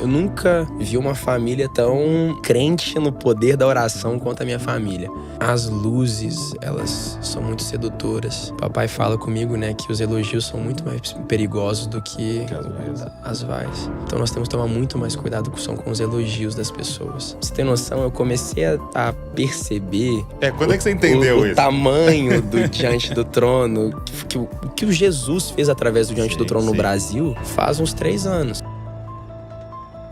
Eu nunca vi uma família tão crente no poder da oração quanto a minha família. As luzes, elas são muito sedutoras. Papai fala comigo, né, que os elogios são muito mais perigosos do que as vaias. Então nós temos que tomar muito mais cuidado com os elogios das pessoas. Pra você ter noção, eu comecei a perceber... Quando é que você entendeu isso? O tamanho do Diante do Trono, o que o Jesus fez através do Diante do Trono no Brasil, faz uns 3 anos.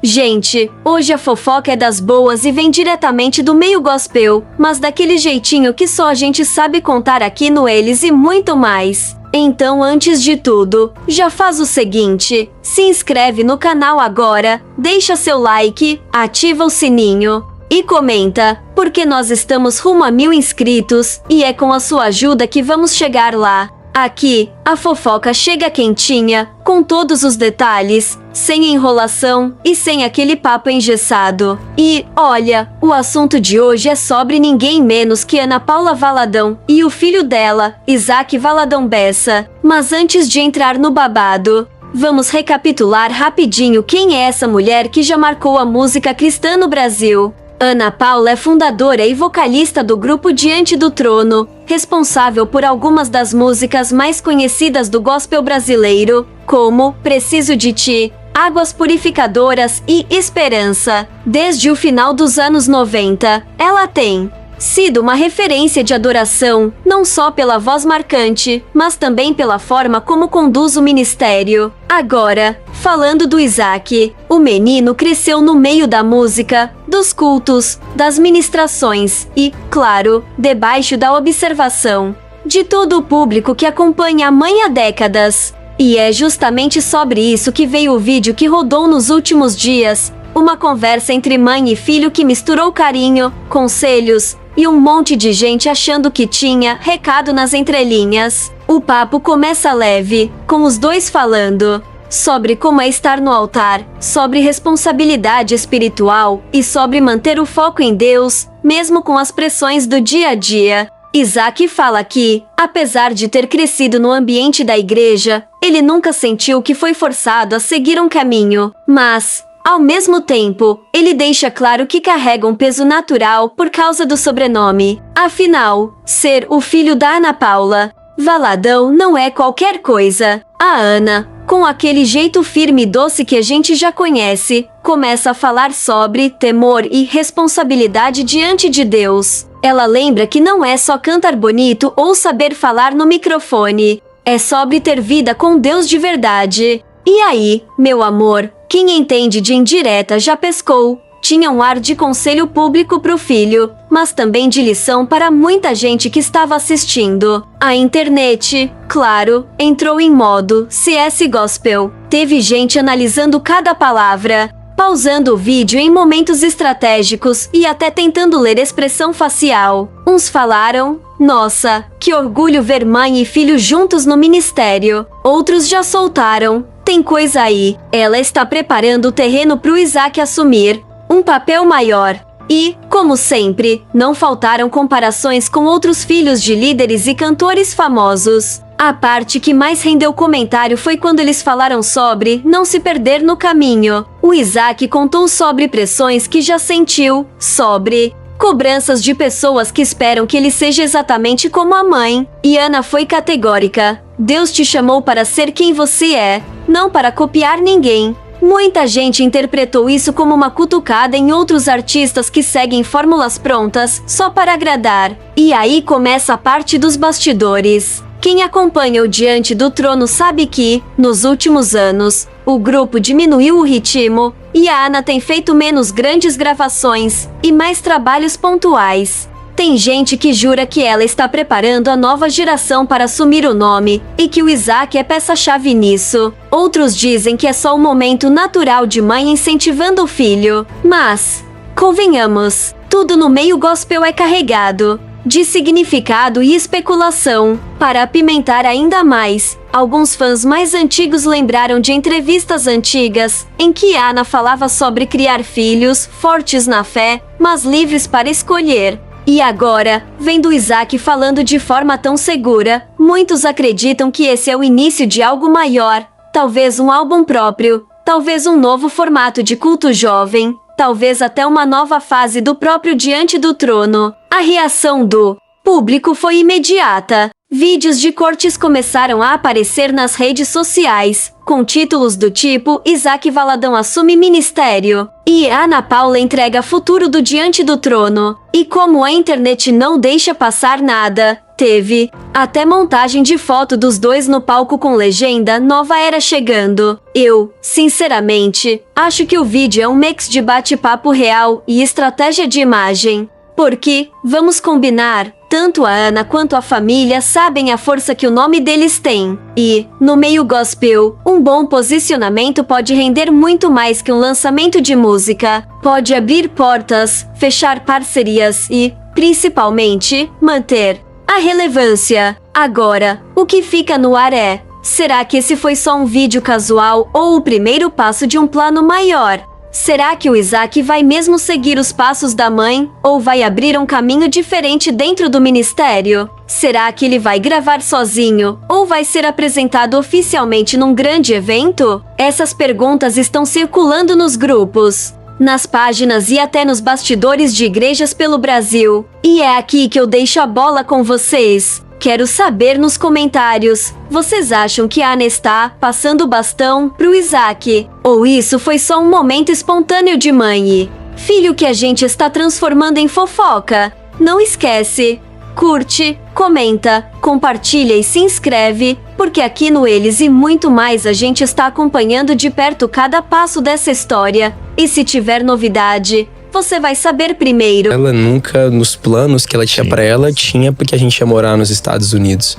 Gente, hoje a fofoca é das boas e vem diretamente do meio gospel, mas daquele jeitinho que só a gente sabe contar aqui no Eles e muito mais. Então, antes de tudo, já faz o seguinte, se inscreve no canal agora, deixa seu like, ativa o sininho e comenta, porque nós estamos rumo a 1000 inscritos e é com a sua ajuda que vamos chegar lá. Aqui, a fofoca chega quentinha, com todos os detalhes, sem enrolação e sem aquele papo engessado. E, olha, o assunto de hoje é sobre ninguém menos que Ana Paula Valadão e o filho dela, Isaac Valadão Bessa. Mas antes de entrar no babado, vamos recapitular rapidinho quem é essa mulher que já marcou a música cristã no Brasil. Ana Paula é fundadora e vocalista do grupo Diante do Trono, responsável por algumas das músicas mais conhecidas do gospel brasileiro, como Preciso de Ti, Águas Purificadoras e Esperança. Desde o final dos anos 90, ela tem sido uma referência de adoração, não só pela voz marcante, mas também pela forma como conduz o ministério. Agora, falando do Isaac, o menino cresceu no meio da música, dos cultos, das ministrações e, claro, debaixo da observação de todo o público que acompanha a mãe há décadas. E é justamente sobre isso que veio o vídeo que rodou nos últimos dias, uma conversa entre mãe e filho que misturou carinho, conselhos e um monte de gente achando que tinha recado nas entrelinhas. O papo começa leve, com os dois falando sobre como é estar no altar, sobre responsabilidade espiritual e sobre manter o foco em Deus, mesmo com as pressões do dia a dia. Isaac fala que, apesar de ter crescido no ambiente da igreja, ele nunca sentiu que foi forçado a seguir um caminho, mas, ao mesmo tempo, ele deixa claro que carrega um peso natural por causa do sobrenome. Afinal, ser o filho da Ana Paula Valadão não é qualquer coisa. A Ana, com aquele jeito firme e doce que a gente já conhece, começa a falar sobre temor e responsabilidade diante de Deus. Ela lembra que não é só cantar bonito ou saber falar no microfone, é sobre ter vida com Deus de verdade. E aí, meu amor, quem entende de indireta já pescou. Tinha um ar de conselho público pro filho, mas também de lição para muita gente que estava assistindo. A internet, claro, entrou em modo CS Gospel. Teve gente analisando cada palavra, pausando o vídeo em momentos estratégicos e até tentando ler expressão facial. Uns falaram: nossa, que orgulho ver mãe e filho juntos no ministério. Outros já soltaram: tem coisa aí, ela está preparando o terreno pro Isaac assumir um papel maior. E, como sempre, não faltaram comparações com outros filhos de líderes e cantores famosos. A parte que mais rendeu comentário foi quando eles falaram sobre não se perder no caminho. O Isaac contou sobre pressões que já sentiu, sobre cobranças de pessoas que esperam que ele seja exatamente como a mãe. E Ana foi categórica: Deus te chamou para ser quem você é, não para copiar ninguém. Muita gente interpretou isso como uma cutucada em outros artistas que seguem fórmulas prontas só para agradar. E aí começa a parte dos bastidores. Quem acompanha o Diante do Trono sabe que, nos últimos anos, o grupo diminuiu o ritmo e a Ana tem feito menos grandes gravações e mais trabalhos pontuais. Tem gente que jura que ela está preparando a nova geração para assumir o nome e que o Isaac é peça-chave nisso. Outros dizem que é só um momento natural de mãe incentivando o filho. Mas, convenhamos, tudo no meio gospel é carregado de significado e especulação. Para apimentar ainda mais, alguns fãs mais antigos lembraram de entrevistas antigas em que Ana falava sobre criar filhos fortes na fé, mas livres para escolher. E agora, vendo Isaac falando de forma tão segura, muitos acreditam que esse é o início de algo maior, talvez um álbum próprio, talvez um novo formato de culto jovem, talvez até uma nova fase do próprio Diante do Trono. A reação do público foi imediata. Vídeos de cortes começaram a aparecer nas redes sociais, com títulos do tipo Isaac Valadão assume ministério e Ana Paula entrega futuro do Diante do Trono. E como a internet não deixa passar nada, teve até montagem de foto dos dois no palco com legenda Nova Era chegando. Eu, sinceramente, acho que o vídeo é um mix de bate-papo real e estratégia de imagem. Porque, vamos combinar, tanto a Ana quanto a família sabem a força que o nome deles tem. E, no meio gospel, um bom posicionamento pode render muito mais que um lançamento de música. Pode abrir portas, fechar parcerias e, principalmente, manter a relevância. Agora, o que fica no ar é: será que esse foi só um vídeo casual ou o primeiro passo de um plano maior? Será que o Isaac vai mesmo seguir os passos da mãe, ou vai abrir um caminho diferente dentro do ministério? Será que ele vai gravar sozinho, ou vai ser apresentado oficialmente num grande evento? Essas perguntas estão circulando nos grupos, nas páginas e até nos bastidores de igrejas pelo Brasil. E é aqui que eu deixo a bola com vocês. Quero saber nos comentários, vocês acham que a Ana está passando o bastão pro Isaac? Ou isso foi só um momento espontâneo de mãe e filho que a gente está transformando em fofoca? Não esquece, curte, comenta, compartilha e se inscreve, porque aqui no Eles e Muito Mais a gente está acompanhando de perto cada passo dessa história. E se tiver novidade, você vai saber primeiro. Ela nunca, nos planos que ela tinha pra ela, tinha porque a gente ia morar nos Estados Unidos.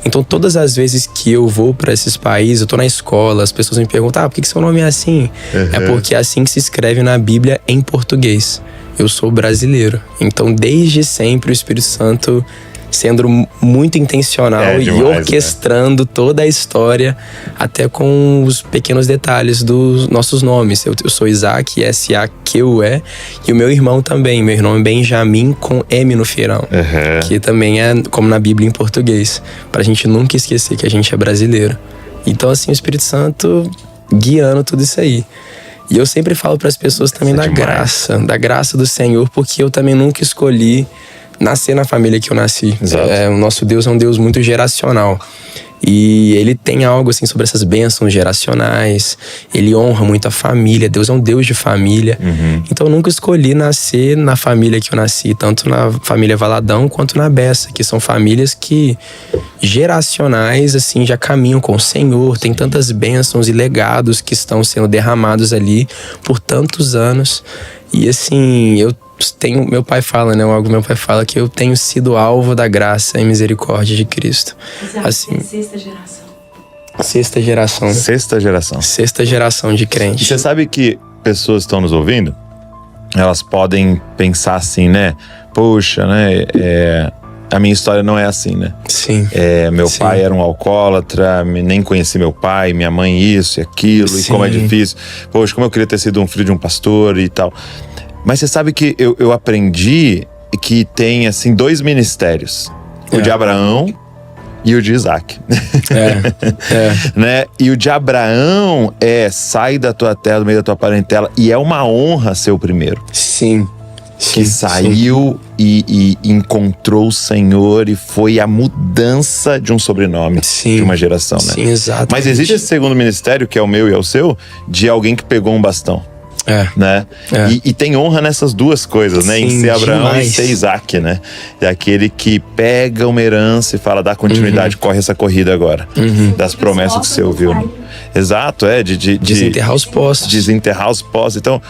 Então todas as vezes que eu vou pra esses países, eu tô na escola, as pessoas me perguntam, por que seu nome é assim? É porque é assim que se escreve na Bíblia em português. Eu sou brasileiro. Então desde sempre o Espírito Santo sendo muito intencional demais, e orquestrando toda a história, até com os pequenos detalhes dos nossos nomes. Eu sou Isaac, S-A-Q-U-E, e o meu irmão também. Meu irmão é Benjamin, com M no final, que também é como na Bíblia em português, pra gente nunca esquecer que a gente é brasileiro. Então assim, o Espírito Santo guiando tudo isso aí. E eu sempre falo para as pessoas também da graça do Senhor, porque eu também nunca escolhi nascer na família que eu nasci. O nosso Deus é um Deus muito geracional. E ele tem algo assim sobre essas bênçãos geracionais. Ele honra muito a família. Deus é um Deus de família. Então eu nunca escolhi nascer na família que eu nasci, tanto na família Valadão quanto na Bessa, que são famílias que geracionais assim já caminham com o Senhor. Tem tantas bênçãos e legados que estão sendo derramados ali por tantos anos. E assim, meu pai fala, né? Meu pai fala que eu tenho sido alvo da graça e misericórdia de Cristo. Assim, sexta geração. Sexta geração de crente. E você sabe que pessoas que estão nos ouvindo, elas podem pensar assim, né? Poxa, né? A minha história não é assim, né? Sim. Meu pai era um alcoólatra, nem conheci meu pai, minha mãe isso e aquilo, e como é difícil. Poxa, como eu queria ter sido um filho de um pastor e tal. Mas você sabe que eu aprendi que tem, assim, dois ministérios. O de Abraão e o de Isaac. Né? E o de Abraão sai da tua terra, do meio da tua parentela. E é uma honra ser o primeiro. Sim. Que saiu e encontrou o Senhor e foi a mudança de um sobrenome de uma geração, né? Sim, exato. Mas existe esse segundo ministério, que é o meu e é o seu, de alguém que pegou um bastão. Né? E tem honra nessas duas coisas, né? Em ser Abraão e ser Isaac, né? É aquele que pega uma herança e fala, dá continuidade, corre essa corrida agora. Das promessas que você ouviu, né? Exato, de desenterrar os postos. Desenterrar os postos. Então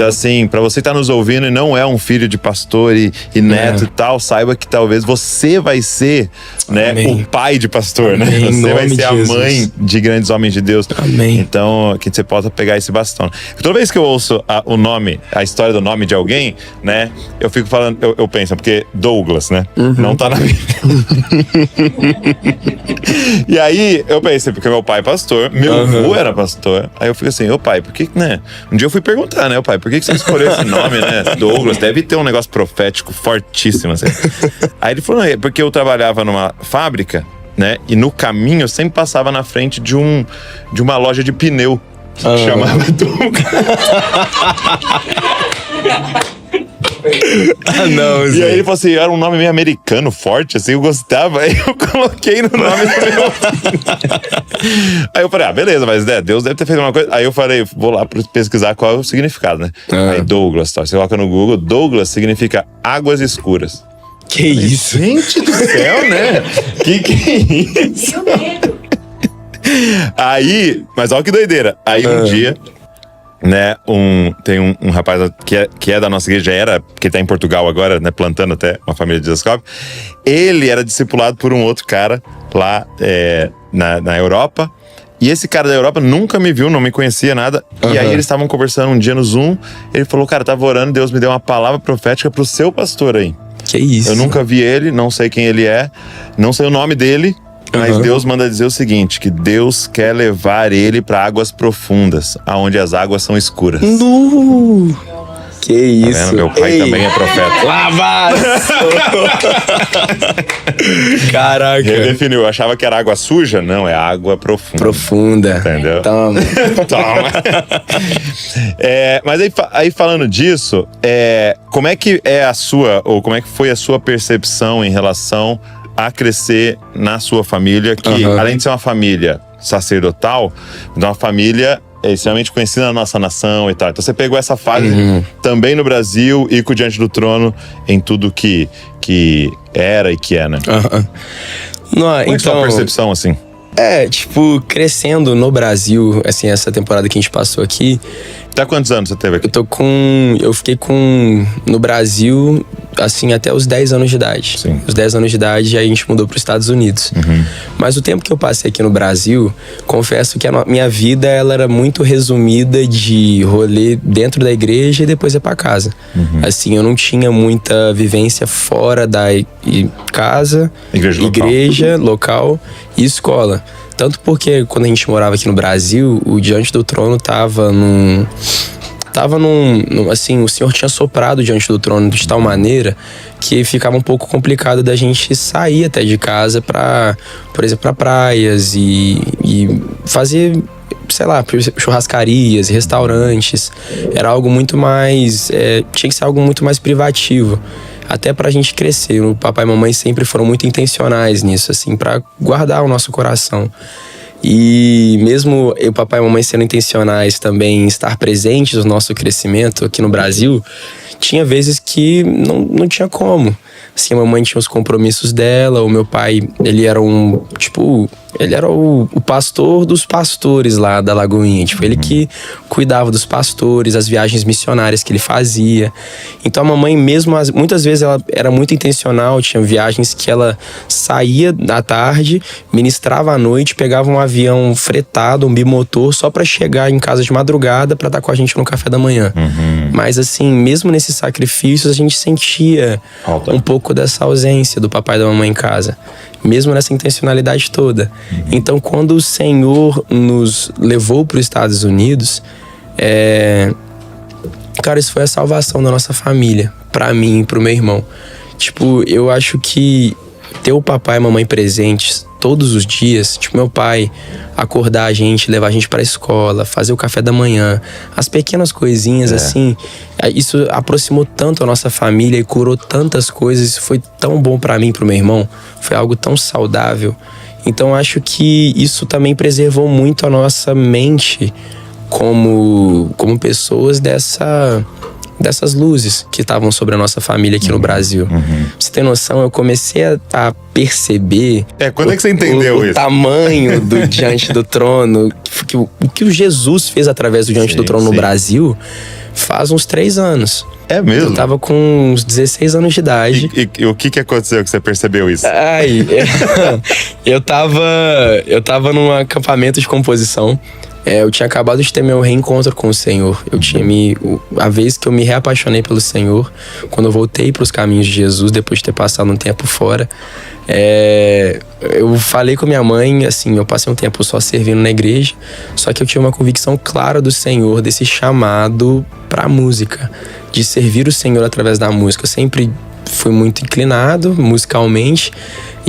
assim, pra você que tá nos ouvindo e não é um filho de pastor e neto e tal, saiba que talvez você vai ser, né, o pai de pastor, né? Você vai ser a mãe de grandes homens de Deus. Amém. Então, que você possa pegar esse bastão. Toda vez que eu ouço o nome, a história do nome de alguém, né, eu fico falando, eu penso, porque Douglas, né? Não tá na Bíblia. E aí, eu pensei, porque meu pai é pastor, meu avô era pastor. Aí eu fico assim, ô pai, por que, né? Um dia eu fui perguntar, né, pai, por que você escolheu esse nome, né? Douglas, deve ter um negócio profético fortíssimo, assim. Aí ele falou, não, é porque eu trabalhava numa fábrica, né? E no caminho eu sempre passava na frente de uma loja de pneu. chamava Douglas. Não, e aí ele falou assim, era um nome meio americano, forte, assim, eu gostava. Aí eu coloquei no nome do meu filho. Aí eu falei, beleza, mas Deus deve ter feito uma coisa. Aí eu falei, vou lá pesquisar qual é o significado, né? Aí Douglas, tá? Você coloca no Google, Douglas significa águas escuras. Que isso? Gente do céu, né? Que é isso? Aí, mas olha que doideira. Aí um dia, né, tem um rapaz que é da nossa igreja, que tá em Portugal agora, né, plantando até uma família de Descobre. Ele era discipulado por um outro cara lá na Europa. E esse cara da Europa nunca me viu, não me conhecia nada. E aí eles estavam conversando um dia no Zoom. Ele falou, cara, tava orando, Deus me deu uma palavra profética pro seu pastor aí. Que isso? Eu nunca vi ele, não sei quem ele é, não sei o nome dele. Mas Deus manda dizer o seguinte, que Deus quer levar ele para águas profundas, aonde as águas são escuras. Que isso? Tá vendo? Meu pai também é profeta. Lavaço! Caraca. Ele definiu, eu achava que era água suja, não, é água profunda. Profunda. Entendeu? Toma. Mas aí falando disso, como é que é a sua, ou como é que foi a sua percepção em relação a crescer na sua família, que além de ser uma família sacerdotal, é uma família extremamente conhecida na nossa nação e tal. Então você pegou essa fase também no Brasil e com Diante do Trono em tudo que era e que é, né? Não, Qual é a sua percepção, assim? Crescendo no Brasil, assim, essa temporada que a gente passou aqui. Até quantos anos você teve aqui? Eu fiquei no Brasil, assim, até os 10 anos de idade. Sim. Os 10 anos de idade, aí a gente mudou para os Estados Unidos. Mas o tempo que eu passei aqui no Brasil, confesso que a minha vida, ela era muito resumida de rolê dentro da igreja e depois ir para casa. Assim, eu não tinha muita vivência fora da casa, igreja local e escola. Tanto porque quando a gente morava aqui no Brasil, o Diante do Trono tava assim, o Senhor tinha soprado Diante do Trono de tal maneira que ficava um pouco complicado da gente sair até de casa por exemplo, pra praias e fazer, sei lá, churrascarias, restaurantes. Era algo muito mais, tinha que ser algo muito mais privativo. Até pra gente crescer. O papai e a mamãe sempre foram muito intencionais nisso, assim, pra guardar o nosso coração. E mesmo o papai e a mamãe sendo intencionais também em estar presentes no nosso crescimento aqui no Brasil, tinha vezes que não tinha como. Assim, a mamãe tinha os compromissos dela, o meu pai, ele era o pastor dos pastores lá da Lagoinha. Tipo, ele que cuidava dos pastores, as viagens missionárias que ele fazia. Então a mamãe mesmo, muitas vezes ela era muito intencional, tinha viagens que ela saía à tarde, ministrava à noite, pegava um avião fretado, um bimotor, só pra chegar em casa de madrugada pra estar com a gente no café da manhã. Mas assim, mesmo nesses sacrifícios, a gente sentia um pouco dessa ausência do papai e da mamãe em casa. Mesmo nessa intencionalidade toda. Então, quando o Senhor nos levou para os Estados Unidos, cara, isso foi a salvação da nossa família, para mim e pro meu irmão. Tipo, eu acho que ter o papai e a mamãe presentes todos os dias, tipo, meu pai acordar a gente, levar a gente pra escola, fazer o café da manhã, as pequenas coisinhas assim, isso aproximou tanto a nossa família e curou tantas coisas. Isso foi tão bom pra mim e pro meu irmão, foi algo tão saudável. Então acho que isso também preservou muito a nossa mente como pessoas dessas luzes que estavam sobre a nossa família aqui no Brasil. Pra você ter noção, eu comecei a perceber... Quando é que você entendeu isso? O tamanho do Diante do Trono, o que o Jesus fez através do Diante do Trono no Brasil, faz uns 3 anos. É mesmo? Eu tava com uns 16 anos de idade. E o que aconteceu que você percebeu isso? Eu tava num acampamento de composição. Eu tinha acabado de ter meu reencontro com o Senhor. A vez que eu me reapaixonei pelo Senhor, quando eu voltei para os caminhos de Jesus, depois de ter passado um tempo fora, eu falei com minha mãe, assim, eu passei um tempo só servindo na igreja, só que eu tinha uma convicção clara do Senhor, desse chamado pra música, de servir o Senhor através da música. Eu sempre fui muito inclinado musicalmente,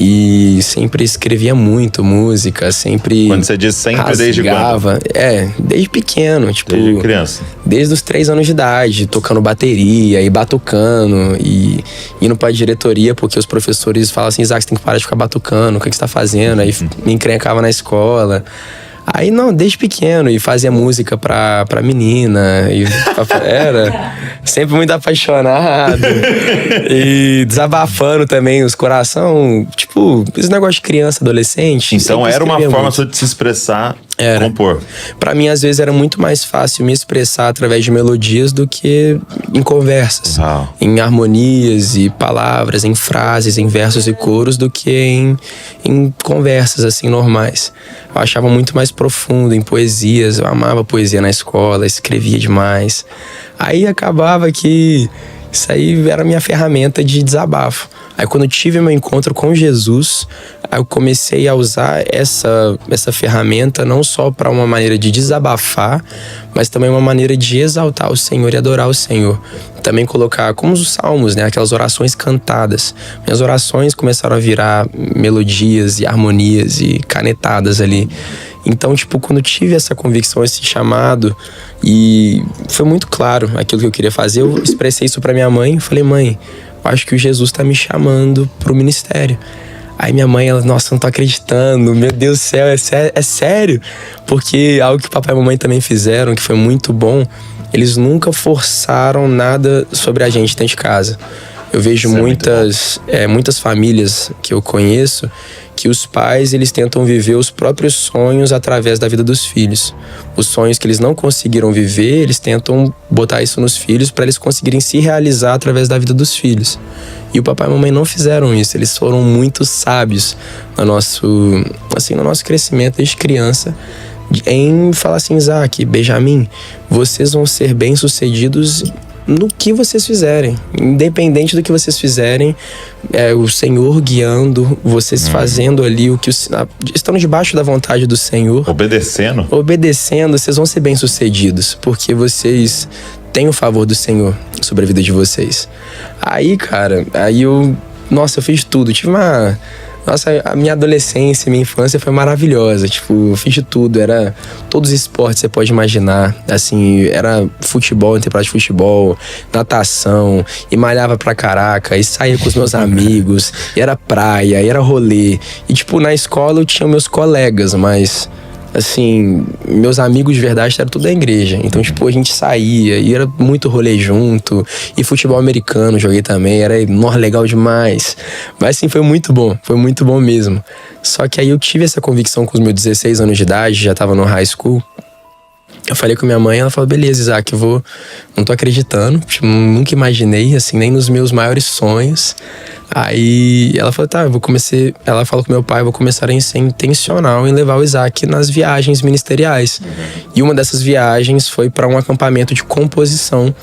E sempre escrevia muito música, sempre... Quando você diz sempre, rasgava. Desde quando? Desde pequeno, tipo... Desde criança? Desde os 3 anos de idade, tocando bateria e batucando e indo pra diretoria, porque os professores falam assim, Isaac, você tem que parar de ficar batucando, o que você tá fazendo? Aí me encrencava na escola. Aí, não, desde pequeno, e fazia música pra menina, e era sempre muito apaixonado, e desabafando também os coração, tipo, esse negócio de criança, adolescente. Então era uma forma só de se expressar, compor. Pra mim, às vezes, era muito mais fácil me expressar através de melodias do que em conversas, em harmonias e palavras, em frases, em versos e coros, do que em conversas, assim, normais. Eu achava muito mais profundo em poesias, eu amava poesia na escola, escrevia demais. Aí acabava que isso aí era a minha ferramenta de desabafo. Aí quando eu tive meu encontro com Jesus, aí eu comecei a usar essa ferramenta não só para uma maneira de desabafar, mas também uma maneira de exaltar o Senhor e adorar o Senhor. Também colocar, como os salmos, né, aquelas orações cantadas. Minhas orações começaram a virar melodias e harmonias e canetadas ali. Então, tipo, quando eu tive essa convicção, esse chamado, e foi muito claro aquilo que eu queria fazer, eu expressei isso pra minha mãe. Falei, mãe, eu acho que o Jesus tá me chamando pro ministério. Aí minha mãe, ela, nossa, não tô acreditando, meu Deus do céu, é sério? Porque algo que papai e mamãe também fizeram, que foi muito bom, eles nunca forçaram nada sobre a gente dentro de casa. Eu vejo muitas famílias que eu conheço que os pais, eles tentam viver os próprios sonhos através da vida dos filhos. Os sonhos que eles não conseguiram viver, eles tentam botar isso nos filhos para eles conseguirem se realizar através da vida dos filhos. E o papai e a mamãe não fizeram isso. Eles foram muito sábios no nosso crescimento desde criança, em falar assim, Isaac, Benjamin, vocês vão ser bem-sucedidos no que vocês fizerem, independente do que vocês fizerem, o Senhor guiando, vocês fazendo ali o que estando debaixo da vontade do Senhor, obedecendo, vocês vão ser bem-sucedidos, porque vocês têm o favor do Senhor sobre a vida de vocês. Aí, cara, eu fiz tudo, a minha adolescência, minha infância foi maravilhosa. Tipo, eu fiz de tudo. Era todos os esportes que você pode imaginar. Assim, era futebol, temporada de futebol, natação, e malhava pra caraca, e saía com os meus amigos, e era praia, e era rolê. E, tipo, na escola eu tinha meus colegas, mas... assim, meus amigos de verdade eram tudo da igreja. Então, tipo, a gente saía e era muito rolê junto. E futebol americano joguei também, era legal demais. Mas, assim, foi muito bom mesmo. Só que aí eu tive essa convicção com os meus 16 anos de idade, já tava no high school. Eu falei com minha mãe, ela falou, beleza, Isaac, não tô acreditando, tipo, nunca imaginei, assim, nem nos meus maiores sonhos. Aí ela falou, tá, ela falou com meu pai, vou começar a ser intencional em levar o Isaac nas viagens ministeriais. E uma dessas viagens foi para um acampamento de composição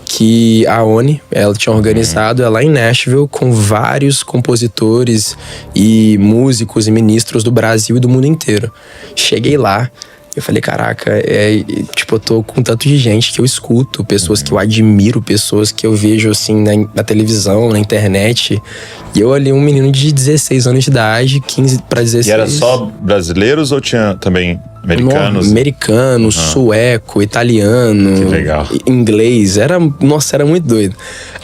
que a ONI, ela tinha organizado lá em Nashville, com vários compositores e músicos e ministros do Brasil e do mundo inteiro. Cheguei lá, eu falei, caraca, eu tô com tanto de gente que eu escuto, pessoas que eu admiro, pessoas que eu vejo, assim, na televisão, na internet. E eu ali, um menino de 16 anos de idade, 15 para 16. E era só brasileiros ou tinha também americanos? Americano, sueco, italiano. Que legal. Inglês. Era muito doido.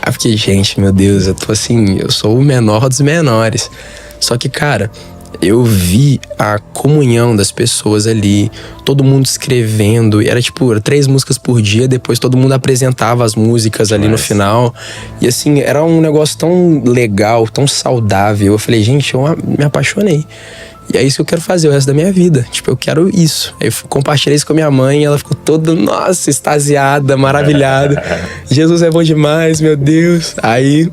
Aí eu fiquei, gente, meu Deus, eu sou o menor dos menores. Só que, cara, eu vi a comunhão das pessoas ali, todo mundo escrevendo, era 3 músicas por dia, depois todo mundo apresentava as músicas ali no final, e assim, era um negócio tão legal, tão saudável. Eu falei, gente, eu me apaixonei, e é isso que eu quero fazer o resto da minha vida, eu quero isso. Aí eu compartilhei isso com a minha mãe, e ela ficou toda, nossa, extasiada, maravilhada. Jesus é bom demais, meu Deus. Aí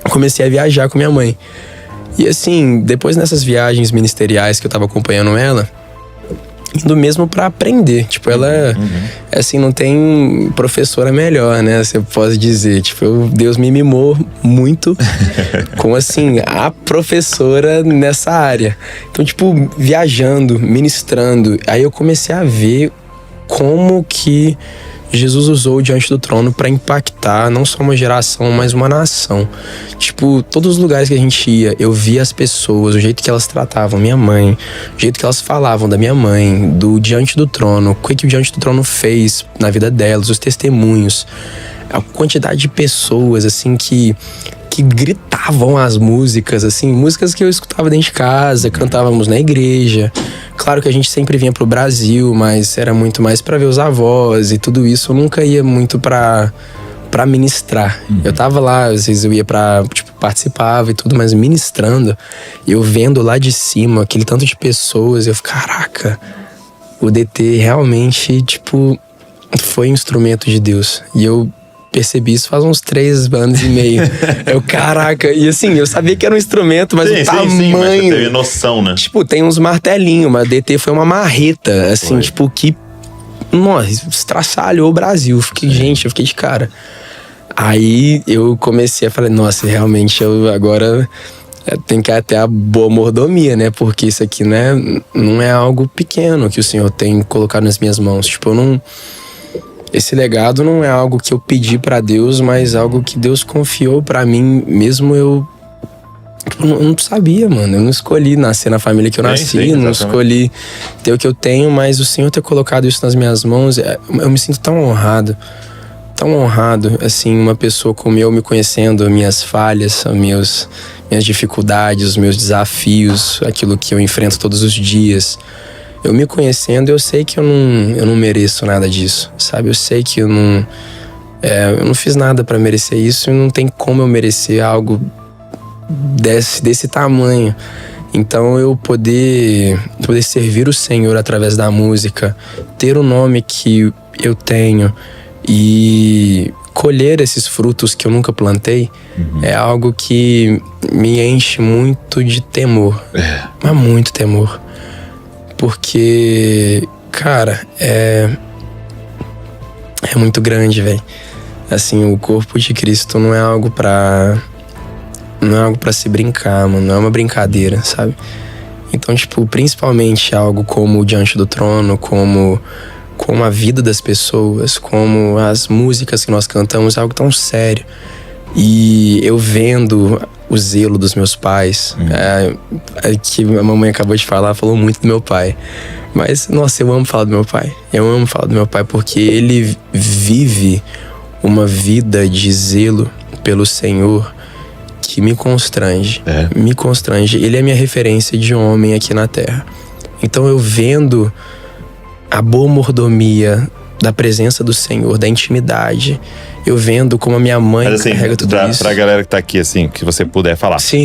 eu comecei a viajar com minha mãe. E assim, depois nessas viagens ministeriais que eu tava acompanhando ela, indo mesmo pra aprender. Ela, assim, não tem professora melhor, né? Você pode dizer. Deus me mimou muito com, assim, a professora nessa área. Então, viajando, ministrando, aí eu comecei a ver como que Jesus usou o Diante do Trono para impactar não só uma geração, mas uma nação. Tipo, todos os lugares que a gente ia, eu via as pessoas, o jeito que elas tratavam minha mãe, o jeito que elas falavam da minha mãe, do Diante do Trono, o que o Diante do Trono fez na vida delas, os testemunhos, a quantidade de pessoas, assim, que gritavam as músicas, assim, músicas que eu escutava dentro de casa, cantávamos na igreja. Claro que a gente sempre vinha pro Brasil, mas era muito mais pra ver os avós e tudo isso. Eu nunca ia muito pra ministrar. Eu tava lá, às vezes eu ia participava e tudo, mas ministrando, eu vendo lá de cima aquele tanto de pessoas, eu fico, caraca, o DT realmente, foi um instrumento de Deus. E eu percebi isso faz uns 3 anos e meio. Caraca, e assim, eu sabia que era um instrumento, mas o tamanho... Sim, mas você teve noção, né? Tem uns martelinhos, mas o DT foi uma marreta, assim, que... Nossa, estraçalhou o Brasil. Eu fiquei de cara. Aí eu comecei a falar, nossa, realmente eu agora tenho que ter a boa mordomia, né? Porque isso aqui, né, não é algo pequeno que o Senhor tem colocado nas minhas mãos. Esse legado não é algo que eu pedi pra Deus, mas algo que Deus confiou pra mim, mesmo eu não sabia, mano. Eu não escolhi nascer na família que eu nasci, não escolhi ter o que eu tenho, mas o Senhor ter colocado isso nas minhas mãos, eu me sinto tão honrado, assim, uma pessoa como eu me conhecendo, minhas falhas, minhas dificuldades, os meus desafios, aquilo que eu enfrento todos os dias. Eu me conhecendo, eu sei que eu não mereço nada disso, sabe? Eu sei que eu não fiz nada pra merecer isso e não tem como eu merecer algo desse tamanho. Então eu poder servir o Senhor através da música, ter o nome que eu tenho e colher esses frutos que eu nunca plantei, é algo que me enche muito de temor, mas muito temor. Porque, cara, é muito grande, velho. Assim, o corpo de Cristo não é algo pra se brincar, mano. Não é uma brincadeira, sabe? Então, principalmente algo como o Diante do Trono, como a vida das pessoas, como as músicas que nós cantamos, é algo tão sério. E eu vendo o zelo dos meus pais, que a mamãe acabou de falar, falou muito do meu pai. Mas, nossa, eu amo falar do meu pai. Eu amo falar do meu pai porque ele vive uma vida de zelo pelo Senhor que me constrange. Me constrange. Ele é minha referência de homem aqui na Terra. Então eu vendo a boa mordomia da presença do Senhor, da intimidade, eu vendo como a minha mãe carrega tudo isso. Pra galera que tá aqui, assim, que você puder falar. Sim.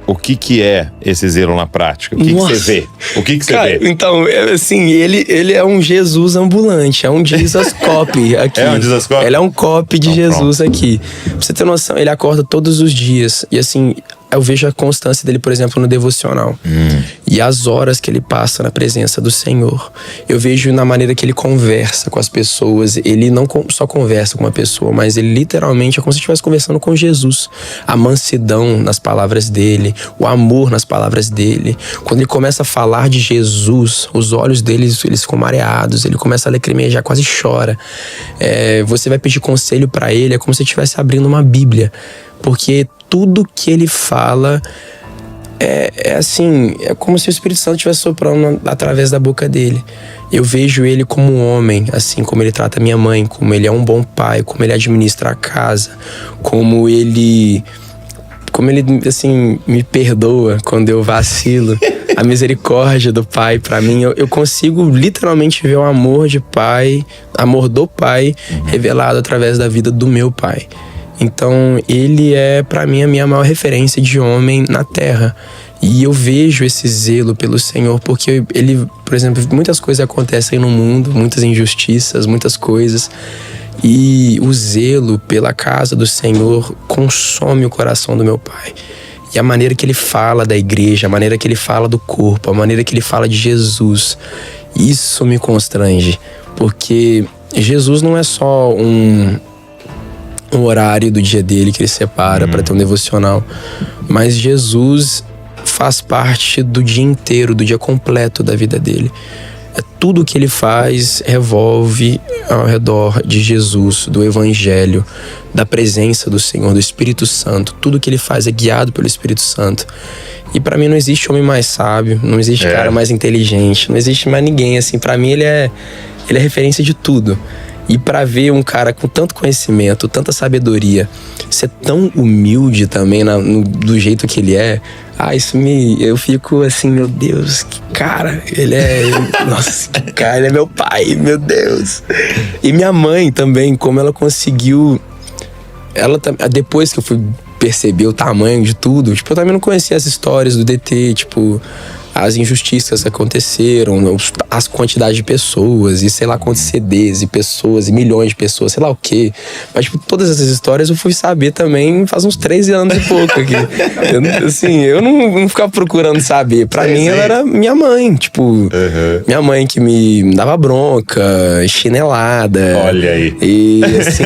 O que é esse zelo na prática? O que você vê? O que você vê? Então, assim, ele é um Jesus ambulante, é um Jesus copy aqui. É um Jesus copy? Ele é um copy de Jesus aqui. Pra você ter noção, ele acorda todos os dias. E assim, eu vejo a constância dele, por exemplo, no devocional. E as horas que ele passa na presença do Senhor. Eu vejo na maneira que ele conversa com as pessoas. Ele não só conversa com uma pessoa, mas ele literalmente é como se estivesse conversando com Jesus. A mansidão nas palavras dele, o amor nas palavras dele. Quando ele começa a falar de Jesus, os olhos dele, eles ficam mareados. Ele começa a lacrimejar, quase chora. Você vai pedir conselho pra ele, é como se estivesse abrindo uma Bíblia. Porque tudo que ele fala assim, é como se o Espírito Santo estivesse soprando através da boca dele. Eu vejo ele como um homem, assim, como ele trata minha mãe, como ele é um bom pai, como ele administra a casa, como ele, assim, me perdoa quando eu vacilo. A misericórdia do pai pra mim, eu consigo literalmente ver o amor de pai, amor do pai revelado através da vida do meu pai. Então, ele é, pra mim, a minha maior referência de homem na terra. E eu vejo esse zelo pelo Senhor, porque ele, por exemplo, muitas coisas acontecem no mundo, muitas injustiças, muitas coisas. E o zelo pela casa do Senhor consome o coração do meu pai. E a maneira que ele fala da igreja, a maneira que ele fala do corpo, a maneira que ele fala de Jesus, isso me constrange. Porque Jesus não é só um horário do dia dele que ele separa para ter um devocional, mas Jesus faz parte do dia inteiro, do dia completo da vida dele. Tudo que ele faz revolve ao redor de Jesus, do Evangelho, da presença do Senhor, do Espírito Santo. Tudo que ele faz é guiado pelo Espírito Santo. E pra mim não existe homem mais sábio, não existe cara mais inteligente, não existe mais ninguém, assim. Pra mim ele é referência de tudo. E pra ver um cara com tanto conhecimento, tanta sabedoria, ser tão humilde também do jeito que ele é, eu fico assim, meu Deus, que cara, ele é... Nossa, que cara, ele é meu pai, meu Deus. E minha mãe também, como ela conseguiu... Depois que eu fui perceber o tamanho de tudo, tipo, eu também não conhecia as histórias do DT, tipo... As injustiças que aconteceram, as quantidades de pessoas, e sei lá quantos CDs, e pessoas, e milhões de pessoas, sei lá o quê. Mas, tipo, todas essas histórias eu fui saber também faz uns 13 anos e pouco aqui. Eu não ficava procurando saber. Pra mim, ela era minha mãe, tipo... Minha mãe que me dava bronca, chinelada. Olha aí. E, assim,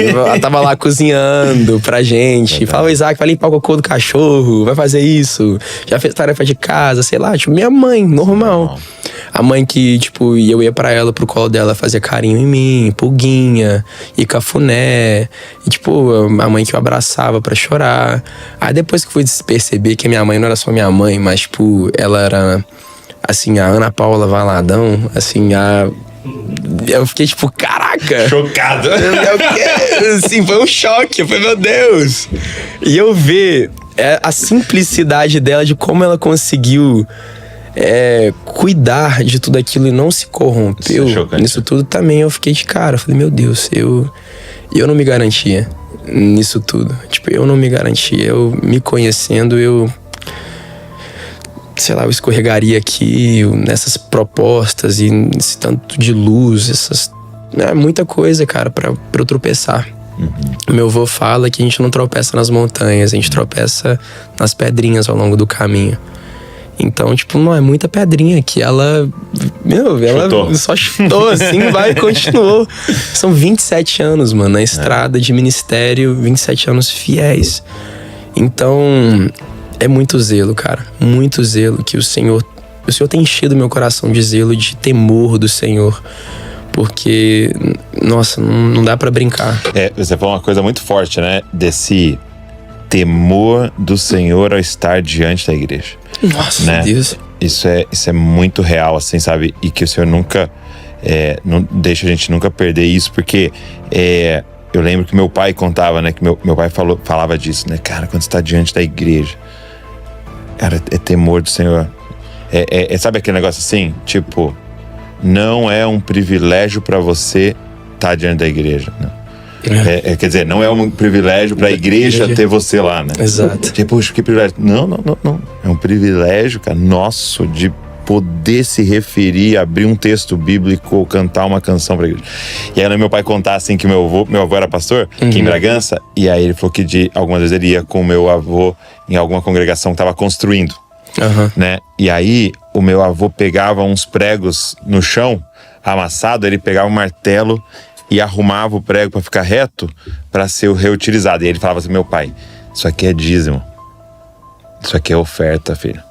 ela tava lá cozinhando pra gente. Falava, Isaac, vai limpar o cocô do cachorro, vai fazer isso. Já fez tarefa de casa, sei lá. Tipo, minha mãe, normal. A mãe que, tipo, eu ia pra ela, pro colo dela, fazia carinho em mim, pulguinha, e cafuné. E, tipo, a mãe que eu abraçava pra chorar. Aí depois que fui perceber que a minha mãe não era só minha mãe, mas, tipo, ela era, assim, a Ana Paula Valadão, assim, eu fiquei tipo, caraca! Chocado! Assim, foi um choque, foi, meu Deus! E eu ver a simplicidade dela, de como ela conseguiu cuidar de tudo aquilo e não se corrompeu nisso tudo também. Eu fiquei de cara, eu falei, meu Deus, eu não me garantia nisso tudo. Tipo, eu não me garantia. Eu me conhecendo, sei lá, eu escorregaria aqui nessas propostas e nesse tanto de luz, muita coisa, cara, pra eu tropeçar. Meu avô fala que a gente não tropeça nas montanhas, a gente tropeça nas pedrinhas ao longo do caminho. Então, tipo, não é muita pedrinha que ela só chutou, assim, vai e continuou. São 27 anos, mano, na estrada de ministério, 27 anos fiéis. Então, é muito zelo, cara, muito zelo que o Senhor tem enchido meu coração de zelo, de temor do Senhor. Porque, nossa, não dá pra brincar. Você falou uma coisa muito forte, né? Desse temor do Senhor ao estar diante da igreja. Nossa, né? Deus. Isso é muito real, assim, sabe? E que o Senhor nunca... não deixa a gente nunca perder isso, porque... eu lembro que meu pai contava, né? Que meu pai falava disso, né? Cara, quando você tá diante da igreja... Cara, é temor do Senhor. Sabe aquele negócio assim? Tipo... Não é um privilégio para você estar diante da igreja, né? Quer dizer, não é um privilégio para a igreja ter você lá, né? Exato. Tipo, puxa, que privilégio. Não. É um privilégio, cara, nosso, de poder se referir, abrir um texto bíblico ou cantar uma canção pra igreja. E aí meu pai contar assim que meu avô era pastor, aqui em Bragança, e aí ele falou que algumas vezes ele ia com o meu avô em alguma congregação que estava construindo. Né? E aí o meu avô pegava uns pregos no chão, amassado, ele pegava um martelo e arrumava o prego para ficar reto, para ser reutilizado. E ele falava assim, meu pai, isso aqui é dízimo, isso aqui é oferta, filho.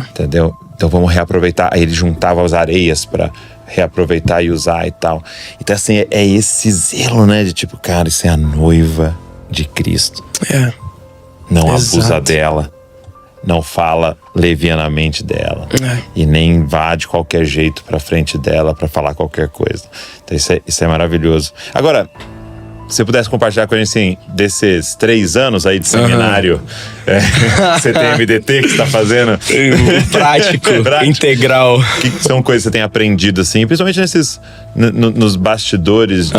Entendeu? Então vamos reaproveitar. Aí ele juntava as areias para reaproveitar e usar e tal. Então assim, é esse zelo, né, de tipo, cara, isso é a noiva de Cristo. Não abusa dela, não fala levianamente dela e nem invade de qualquer jeito pra frente dela pra falar qualquer coisa. Então isso é maravilhoso. Agora, se você pudesse compartilhar com a gente, assim, desses 3 anos aí de seminário, CTMDT que você tá fazendo. Prático, integral. O que são coisas que você tem aprendido, assim, principalmente nos bastidores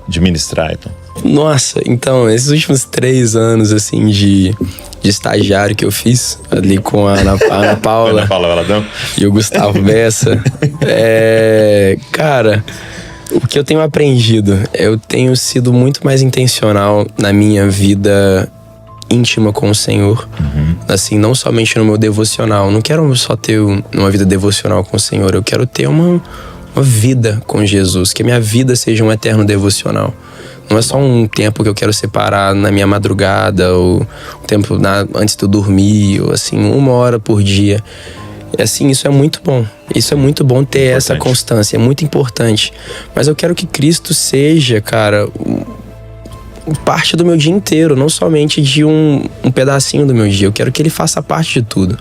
de ministrar, então? Nossa, então, esses últimos 3 anos, assim, de estagiário que eu fiz ali com a Ana Paula e o Gustavo Bessa, cara, o que eu tenho aprendido, eu tenho sido muito mais intencional na minha vida íntima com o Senhor, assim, não somente no meu devocional. Não quero só ter uma vida devocional com o Senhor, eu quero ter uma vida com Jesus, que a minha vida seja um eterno devocional. Não é só um tempo que eu quero separar na minha madrugada, ou um tempo antes de eu dormir, ou assim, 1 hora por dia. Assim, isso é muito bom. Isso é muito bom ter essa constância, é muito importante. Mas eu quero que Cristo seja, cara, parte do meu dia inteiro, não somente de um pedacinho do meu dia. Eu quero que ele faça parte de tudo.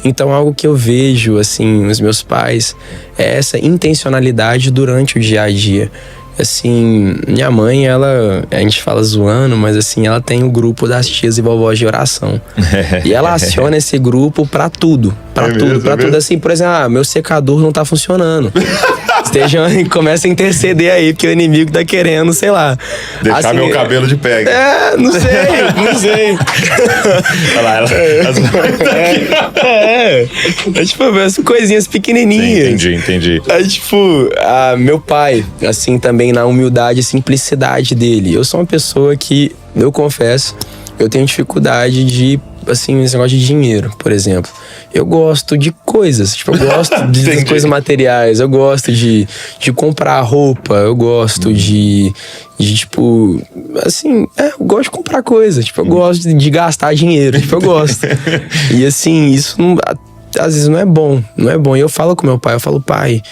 Então, algo que eu vejo, assim, nos meus pais é essa intencionalidade durante o dia a dia. Assim, minha mãe, a gente fala zoando, mas assim, ela tem o grupo das tias e vovós de oração. E ela aciona esse grupo pra tudo. Pra tudo. Assim, por exemplo, meu secador não tá funcionando. Começa a interceder aí, porque o inimigo tá querendo, sei lá. Deixar assim, meu cabelo de pega. Não sei. Olha lá, É tipo, as coisinhas pequenininhas. Sim, entendi. Aí, tipo, meu pai, assim, também na humildade e simplicidade dele. Eu sou uma pessoa que, eu confesso, eu tenho dificuldade de, assim, esse negócio de dinheiro, por exemplo. Eu gosto de coisas, tipo, eu gosto de coisas materiais, eu gosto de comprar roupa, eu gosto de tipo, assim, eu gosto de comprar coisas, tipo, eu gosto de gastar dinheiro, tipo, eu gosto. E assim, isso não, às vezes não é bom. E eu falo com meu pai, pai,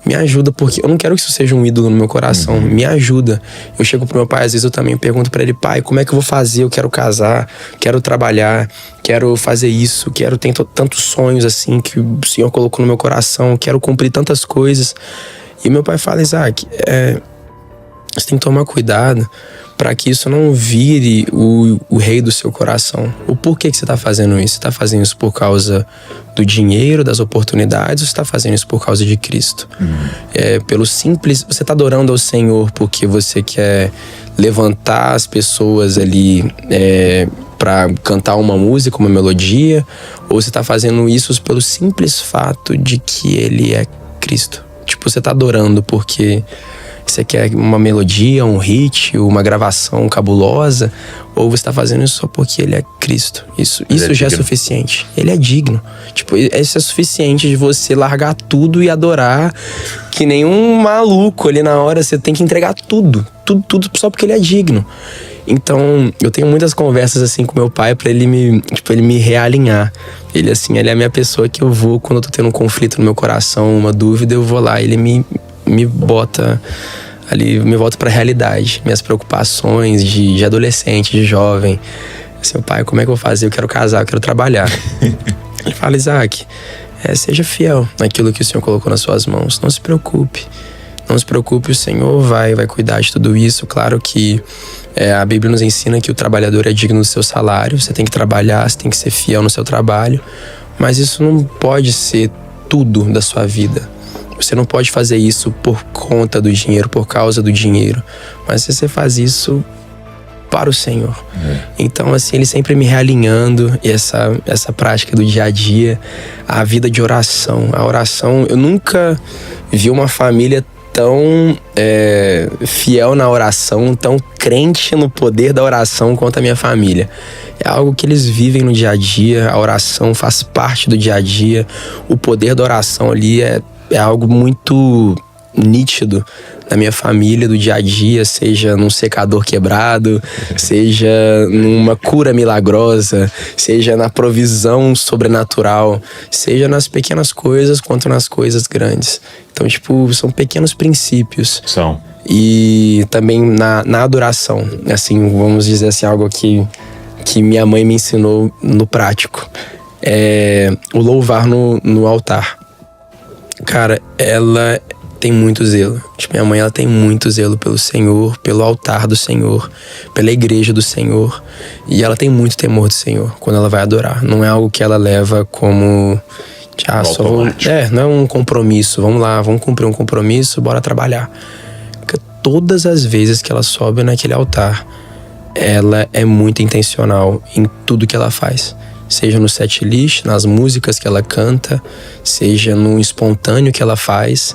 me ajuda, porque eu não quero que isso seja um ídolo no meu coração, me ajuda. Eu chego pro meu pai, às vezes eu também pergunto pra ele, pai, como é que eu vou fazer? Eu quero casar, quero trabalhar, quero fazer isso, tenho tantos sonhos assim que o Senhor colocou no meu coração, quero cumprir tantas coisas. E meu pai fala, Isaac, você tem que tomar cuidado para que isso não vire o rei do seu coração. O porquê que você está fazendo isso? Você está fazendo isso por causa do dinheiro, das oportunidades, ou você está fazendo isso por causa de Cristo? Pelo simples... Você está adorando ao Senhor porque você quer levantar as pessoas ali para cantar uma música, uma melodia, ou você está fazendo isso pelo simples fato de que Ele é Cristo? Tipo, você está adorando porque você quer uma melodia, um hit, uma gravação cabulosa, ou você está fazendo isso só porque Ele é Cristo? Isso já é suficiente. Ele é digno. Tipo, isso é suficiente de você largar tudo e adorar que nem um maluco ali na hora. Você tem que entregar tudo só porque Ele é digno. Então, eu tenho muitas conversas assim com meu pai pra ele me realinhar. Ele, assim, ele é a minha pessoa que eu vou, quando eu tô tendo um conflito no meu coração, uma dúvida, eu vou lá, ele me bota ali, me volta pra realidade, minhas preocupações de adolescente, de jovem. Assim, pai, como é que eu vou fazer? Eu quero casar, eu quero trabalhar. Ele fala, Isaac, seja fiel naquilo que o Senhor colocou nas suas mãos. Não se preocupe, o Senhor vai cuidar de tudo isso. Claro que a Bíblia nos ensina que o trabalhador é digno do seu salário. Você tem que trabalhar, você tem que ser fiel no seu trabalho. Mas isso não pode ser tudo da sua vida. Você não pode fazer isso por conta do dinheiro, por causa do dinheiro. Mas você faz isso para o Senhor. Então, assim, ele sempre me realinhando. E essa prática do dia a dia, a vida de oração. A oração, eu nunca vi uma família tão fiel na oração, tão crente no poder da oração quanto a minha família. É algo que eles vivem no dia a dia, a oração faz parte do dia a dia. O poder da oração ali é algo muito nítido na minha família, do dia a dia, seja num secador quebrado, seja numa cura milagrosa, seja na provisão sobrenatural, seja nas pequenas coisas quanto nas coisas grandes. Então, tipo, são pequenos princípios. São. E também na adoração, assim, vamos dizer assim, algo que minha mãe me ensinou no prático. O louvar no altar. Cara, ela tem muito zelo. Tipo, minha mãe, ela tem muito zelo pelo Senhor, pelo altar do Senhor, pela igreja do Senhor. E ela tem muito temor do Senhor quando ela vai adorar. Não é algo que ela leva como... não é um compromisso. Vamos lá, vamos cumprir um compromisso, bora trabalhar. Porque todas as vezes que ela sobe naquele altar, ela é muito intencional em tudo que ela faz. Seja no set list, nas músicas que ela canta, seja no espontâneo que ela faz.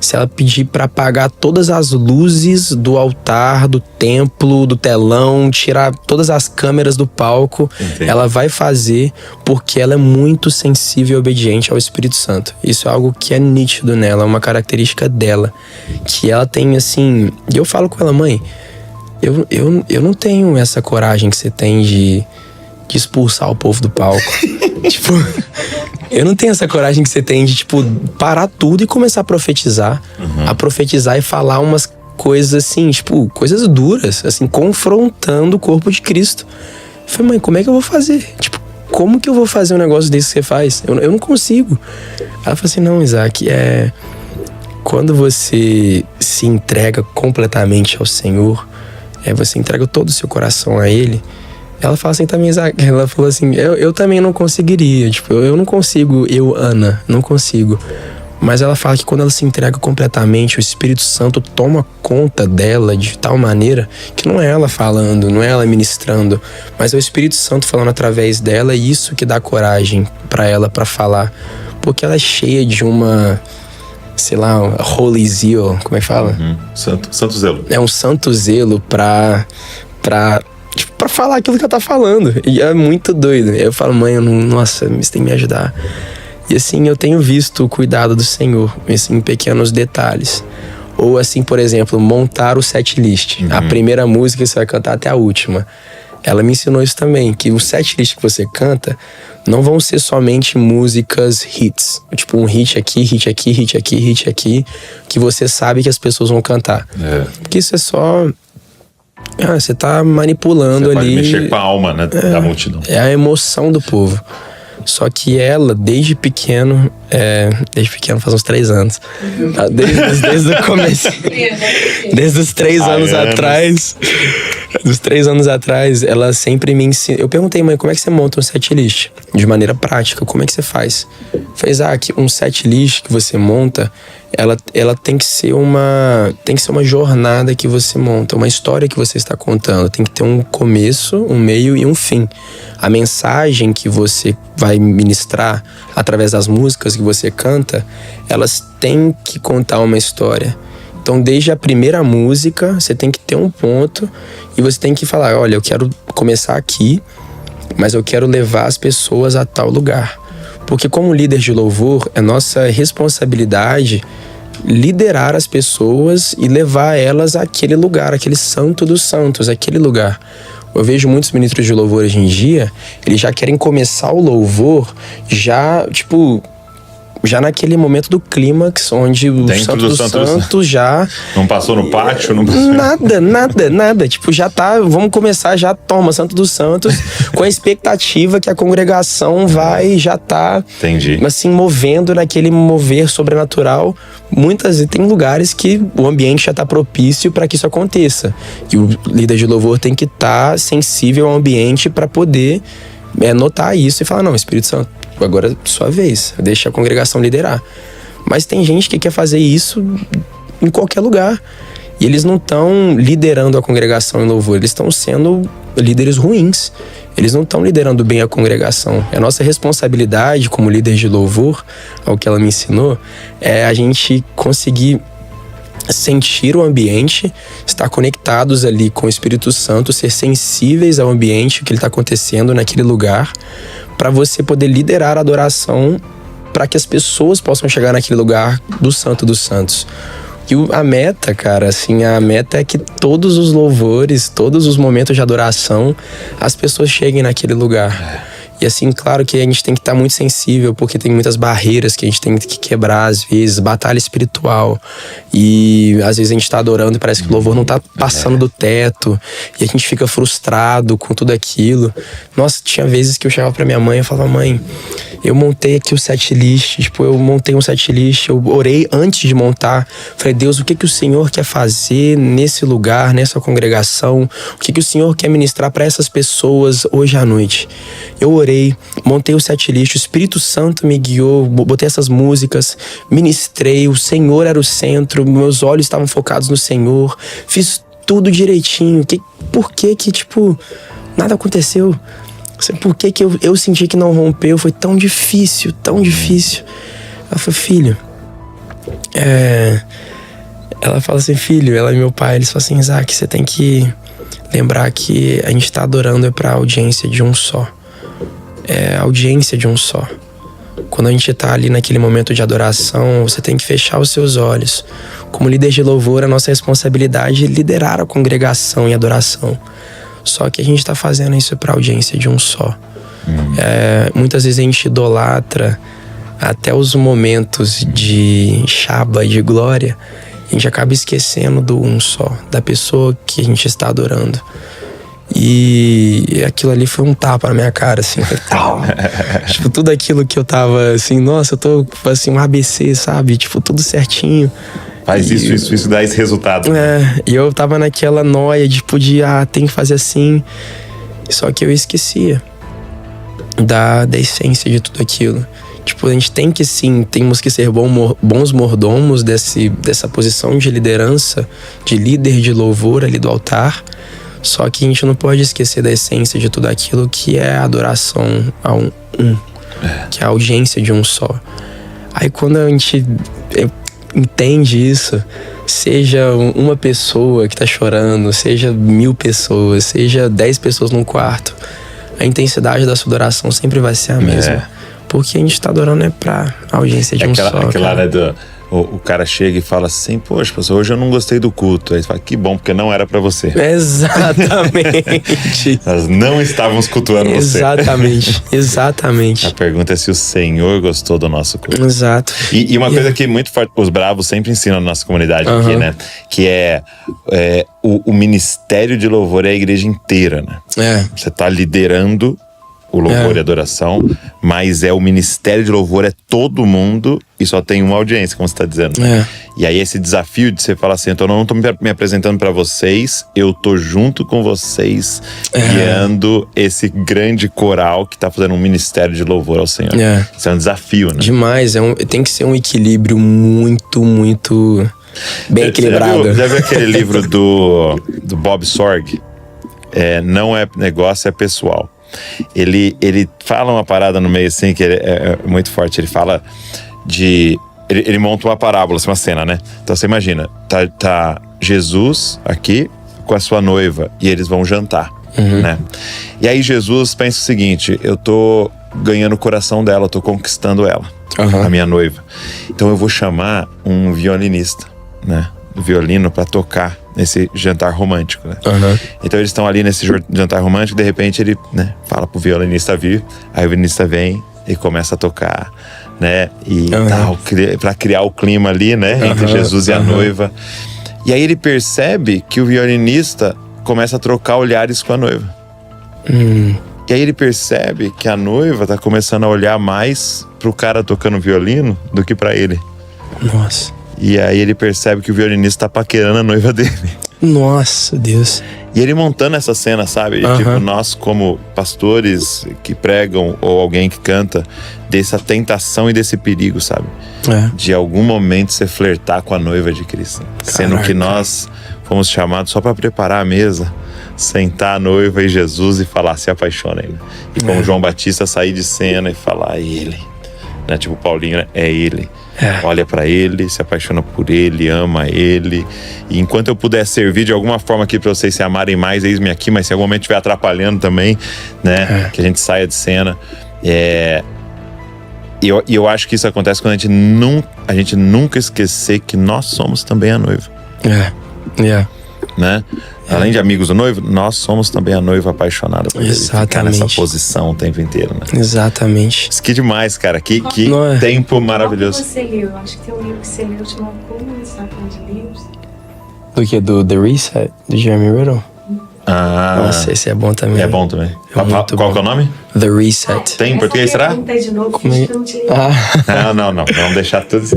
Se ela pedir para apagar todas as luzes do altar, do templo, do telão, tirar todas as câmeras do palco, ela vai fazer, porque ela é muito sensível e obediente ao Espírito Santo. Isso é algo que é nítido nela, é uma característica dela, que ela tem, assim... E eu falo com ela, mãe, eu não tenho essa coragem que você tem de expulsar o povo do palco. Tipo, Eu não tenho essa coragem que você tem de, tipo, parar tudo e começar a profetizar. A profetizar e falar umas coisas assim, tipo, coisas duras, assim, confrontando o corpo de Cristo. Eu falei, mãe, como é que eu vou fazer? Tipo, como que eu vou fazer um negócio desse que você faz? Eu não consigo. Ela falou assim, não, Isaac, quando você se entrega completamente ao Senhor, você entrega todo o seu coração a Ele. Ela fala assim também, Isaac, ela falou assim, eu também não conseguiria, tipo, eu não consigo, Ana, não consigo. Mas ela fala que quando ela se entrega completamente, o Espírito Santo toma conta dela de tal maneira que não é ela falando, não é ela ministrando, mas é o Espírito Santo falando através dela, e isso que dá coragem pra ela pra falar. Porque ela é cheia de uma, sei lá, holy zeal, como é que fala? Santo zelo. É um santo zelo pra falar aquilo que ela tá falando. E é muito doido. Eu falo, mãe, nossa, você tem que me ajudar. E assim, eu tenho visto o cuidado do Senhor, assim, em pequenos detalhes. Ou assim, por exemplo, montar o setlist. A primeira música você vai cantar até a última. Ela me ensinou isso também, que o setlist que você canta não vão ser somente músicas hits. Tipo, um hit aqui, hit aqui, hit aqui, hit aqui, que você sabe que as pessoas vão cantar. Porque isso é só... você tá manipulando você ali. Pode mexer com a alma, né, da multidão. É a emoção do povo. Só que ela, desde pequeno faz uns 3 anos. Desde o começo. Desde os 3 anos atrás. Dos 3 anos atrás, ela sempre me ensinou. Eu perguntei, mãe, como é que você monta um setlist? De maneira prática, como é que você faz? Fez, um setlist que você monta, ela tem que ser uma jornada que você monta, uma história que você está contando. Tem que ter um começo, um meio e um fim. A mensagem que você vai ministrar através das músicas que você canta, elas têm que contar uma história. Então, desde a primeira música, você tem que ter um ponto e você tem que falar, olha, eu quero começar aqui, mas eu quero levar as pessoas a tal lugar. Porque como líder de louvor, é nossa responsabilidade liderar as pessoas e levar elas àquele lugar, aquele santo dos santos, aquele lugar. Eu vejo muitos ministros de louvor hoje em dia, eles já querem começar o louvor já naquele momento do clímax, onde o Santo dos Santos já... Não passou no pátio? Não passou... Nada. Tipo, já tá... Vamos começar, já toma Santo dos Santos, com a expectativa que a congregação vai já tá... Entendi. Assim, movendo naquele mover sobrenatural. Tem lugares que o ambiente já tá propício para que isso aconteça. E o líder de louvor tem que estar sensível ao ambiente para poder notar isso e falar, não, Espírito Santo, agora é sua vez, deixa a congregação liderar. Mas tem gente que quer fazer isso em qualquer lugar. E eles não estão liderando a congregação em louvor, eles estão sendo líderes ruins. Eles não estão liderando bem a congregação. A nossa responsabilidade como líder de louvor, ao que ela me ensinou, é a gente conseguir sentir o ambiente, estar conectados ali com o Espírito Santo, ser sensíveis ao ambiente, o que ele está acontecendo naquele lugar, para você poder liderar a adoração, para que as pessoas possam chegar naquele lugar do Santo dos Santos. E a meta, cara, assim, a meta é que todos os louvores, todos os momentos de adoração, as pessoas cheguem naquele lugar. E assim, claro que a gente tem que estar muito sensível, porque tem muitas barreiras que a gente tem que quebrar, às vezes, batalha espiritual. E às vezes a gente tá adorando e parece que o louvor não tá passando do teto. E a gente fica frustrado com tudo aquilo. Nossa, tinha vezes que eu chegava pra minha mãe e falava, mãe, eu montei aqui o setlist, eu montei um setlist, eu orei antes de montar. Falei, Deus, o que o Senhor quer fazer nesse lugar, nessa congregação? O que o Senhor quer ministrar pra essas pessoas hoje à noite? Eu orei, montei o setlist, o Espírito Santo me guiou, botei essas músicas, ministrei, o Senhor era o centro, meus olhos estavam focados no Senhor, fiz tudo direitinho. Por que nada aconteceu? Por que eu senti que não rompeu? Foi tão difícil, tão difícil. Ela falou, filho, ela fala assim, filho, ela e meu pai, eles falam assim, Isaac, você tem que lembrar que a gente tá adorando pra audiência de um só. Audiência de um só. Quando a gente tá ali naquele momento de adoração, você tem que fechar os seus olhos. Como líder de louvor, a nossa responsabilidade é liderar a congregação em adoração. Só que a gente tá fazendo isso pra audiência de um só. Muitas vezes a gente idolatra até os momentos de Shaba, de glória, a gente acaba esquecendo do um só, da pessoa que a gente está adorando. E aquilo ali foi um tapa na minha cara, assim. Tipo, tudo aquilo que eu tava, assim, nossa, eu tô, assim, um ABC, sabe? Tipo, tudo certinho. Faz isso, dá esse resultado. E eu tava naquela noia de, tipo, tem que fazer assim. Só que eu esquecia da essência de tudo aquilo. Tipo, a gente tem que sim, temos que ser bons mordomos dessa posição de liderança, de líder de louvor ali do altar. Só que a gente não pode esquecer da essência de tudo aquilo que é a adoração a um, que é a audiência de um só. Aí quando a gente entende isso, seja uma pessoa que tá chorando, seja 1000 pessoas, seja 10 pessoas num quarto, a intensidade da sua adoração sempre vai ser a mesma. Porque a gente tá adorando pra audiência de um só. Aquela, né, o cara chega e fala assim, poxa, pastor, hoje eu não gostei do culto. Aí você fala, que bom, porque não era pra você. Exatamente. Nós não estávamos cultuando você. Exatamente. A pergunta é se o Senhor gostou do nosso culto. Exato. E uma coisa que muito forte, os bravos sempre ensinam na nossa comunidade aqui, né? Que é o ministério de louvor é a igreja inteira, né? Você tá liderando o louvor e adoração, mas o ministério de louvor é todo mundo e só tem uma audiência, como você está dizendo. E aí esse desafio de você falar assim, então eu não tô me apresentando para vocês, eu tô junto com vocês, guiando esse grande coral que tá fazendo um ministério de louvor ao Senhor. Isso é um desafio, né? Demais, tem que ser um equilíbrio muito, muito bem equilibrado. Já viu aquele livro do Bob Sorg? Não é negócio, é pessoal. Ele fala uma parada no meio assim que é muito forte. Ele fala ele monta uma parábola, uma cena, né? Então você imagina, tá Jesus aqui com a sua noiva e eles vão jantar, né? E aí Jesus pensa o seguinte, eu tô ganhando o coração dela, eu tô conquistando ela, a minha noiva. Então eu vou chamar um violinista, né? Violino para tocar nesse jantar romântico, né? Então eles estão ali nesse jantar romântico, de repente ele, né, fala pro violinista vir, aí o violinista vem e começa a tocar, né? E tal, para criar o clima ali, né, entre Jesus e a noiva. E aí ele percebe que o violinista começa a trocar olhares com a noiva. E aí ele percebe que a noiva tá começando a olhar mais pro cara tocando violino do que para ele. Nossa. E aí ele percebe que o violinista tá paquerando a noiva dele. Nossa, Deus. E ele montando essa cena, sabe? Tipo, nós como pastores que pregam ou alguém que canta, dessa tentação e desse perigo, sabe? De algum momento você flertar com a noiva de Cristo. Sendo que nós fomos chamados só para preparar a mesa, sentar a noiva e Jesus e falar, se apaixona aí. E como João Batista sair de cena e falar, é ele. Né? Tipo Paulinho, né? É ele. Olha pra ele, se apaixona por ele, ama ele. E enquanto eu puder servir de alguma forma aqui pra vocês se amarem mais, eis-me aqui. Mas se em algum momento estiver atrapalhando também, né? Que a gente saia de cena. E eu acho que isso acontece quando a gente nunca esquecer que nós somos também a noiva. Né? Além de amigos do noivo, nós somos também a noiva apaixonada por ele. Ficar nessa posição o tempo inteiro, né? Exatamente. Isso que demais, cara. Que tempo maravilhoso. Qual que você leu? Acho que tem um livro que você leu chamado Como Iniciar de Livros. Do que? Do The Reset? Do Jeremy Riddle? Nossa, esse é bom também. É bom também. Qual que é o nome? The Reset. Tem em português, será? De novo, Não. Vamos deixar tudo isso.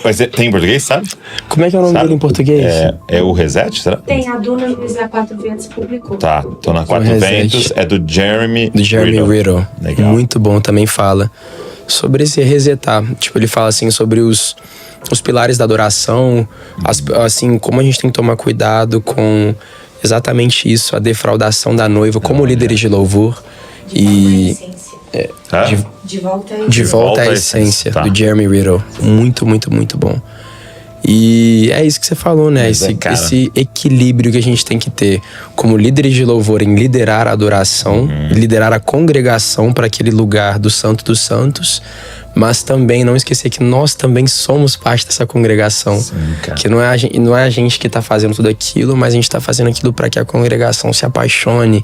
Mas tem em português, sabe? Como é que é o nome dele em português? É o Reset, será? Tem, a Duna Luiz da Quatro Ventos publicou. Tá, tô na Quatro Ventos. É do Jeremy Riddle. Legal. Muito bom, também fala sobre esse resetar. Tipo, ele fala assim sobre os pilares da adoração, assim, como a gente tem que tomar cuidado com exatamente isso, a defraudação da noiva, como líderes de louvor. E De volta à essência, do Jeremy Riddle. Muito, muito, muito bom. E é isso que você falou, né? Esse equilíbrio que a gente tem que ter como líderes de louvor em liderar a adoração, liderar a congregação para aquele lugar do Santo dos Santos, mas também não esquecer que nós também somos parte dessa congregação. Sim, que não é a gente que está fazendo tudo aquilo, mas a gente está fazendo aquilo para que a congregação se apaixone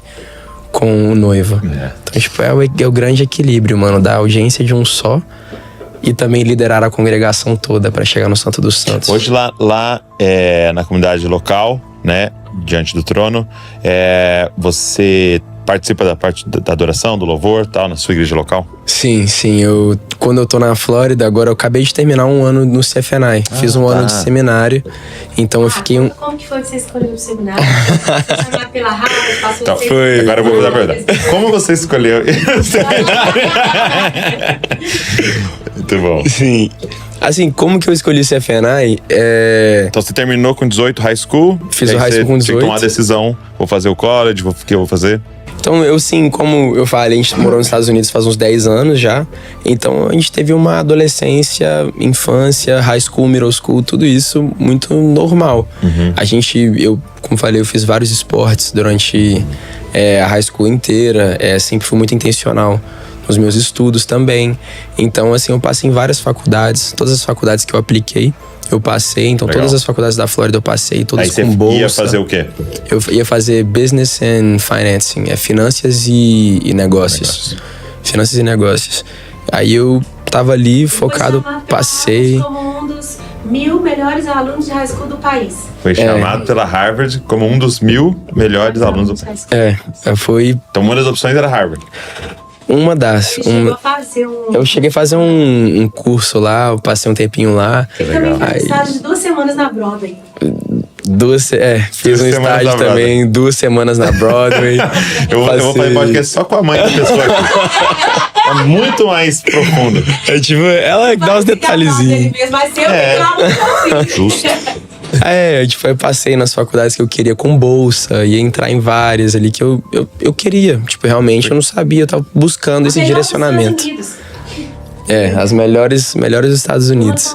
com o noivo. Então, tipo, é o grande equilíbrio, mano, da audiência de um só e também liderar a congregação toda para chegar no Santo dos Santos. Hoje lá na comunidade local, né, diante do trono, você participa da parte da adoração, do louvor, tal, na sua igreja local? Sim. Quando eu tô na Flórida, agora eu acabei de terminar um ano no CFNI. Fiz um ano de seminário, então eu fiquei Como que foi que você escolheu o seminário? Você chamou pela rádio, passou então, foi. Agora eu vou mudar a pergunta. Como você escolheu? Muito bom. Sim. Assim, como que eu escolhi o CFNI? Então você terminou com 18 high school? Fiz o high school com 18. Tinha que tomar uma decisão, vou fazer o college, o que eu vou fazer? Então, como eu falei, a gente morou nos Estados Unidos faz uns 10 anos já. Então, a gente teve uma adolescência, infância, high school, middle school, tudo isso muito normal. Como falei, eu fiz vários esportes durante a high school inteira. Sempre fui muito intencional nos meus estudos também. Então, assim, eu passei em várias faculdades. Todas as faculdades que eu apliquei, eu passei. Então, Legal. todas as faculdades da Flórida eu passei, todas com bolsa. Aí você ia fazer o quê? Eu ia fazer Business and Financing, finanças e negócios. Finanças e negócios. Aí eu tava ali focado, passei. Como um dos 1000 melhores alunos de high school do país. Foi chamado pela Harvard como um dos 1000 melhores alunos do país. Foi. Então uma das opções era Harvard. Uma das. Você chegou a fazer Eu cheguei a fazer um curso lá, eu passei um tempinho lá. E também fez um estágio de 2 semanas na Broadway. Fiz um estágio também, 2 semanas na Broadway. eu vou fazer podcast só com a mãe da pessoa aqui. É muito mais profundo. Ela dá uns detalhezinhos. Mas eu Justo. Eu passei nas faculdades que eu queria com bolsa, ia entrar em várias ali que eu queria. Realmente eu não sabia, eu tava buscando esse direcionamento. As melhores dos Estados Unidos.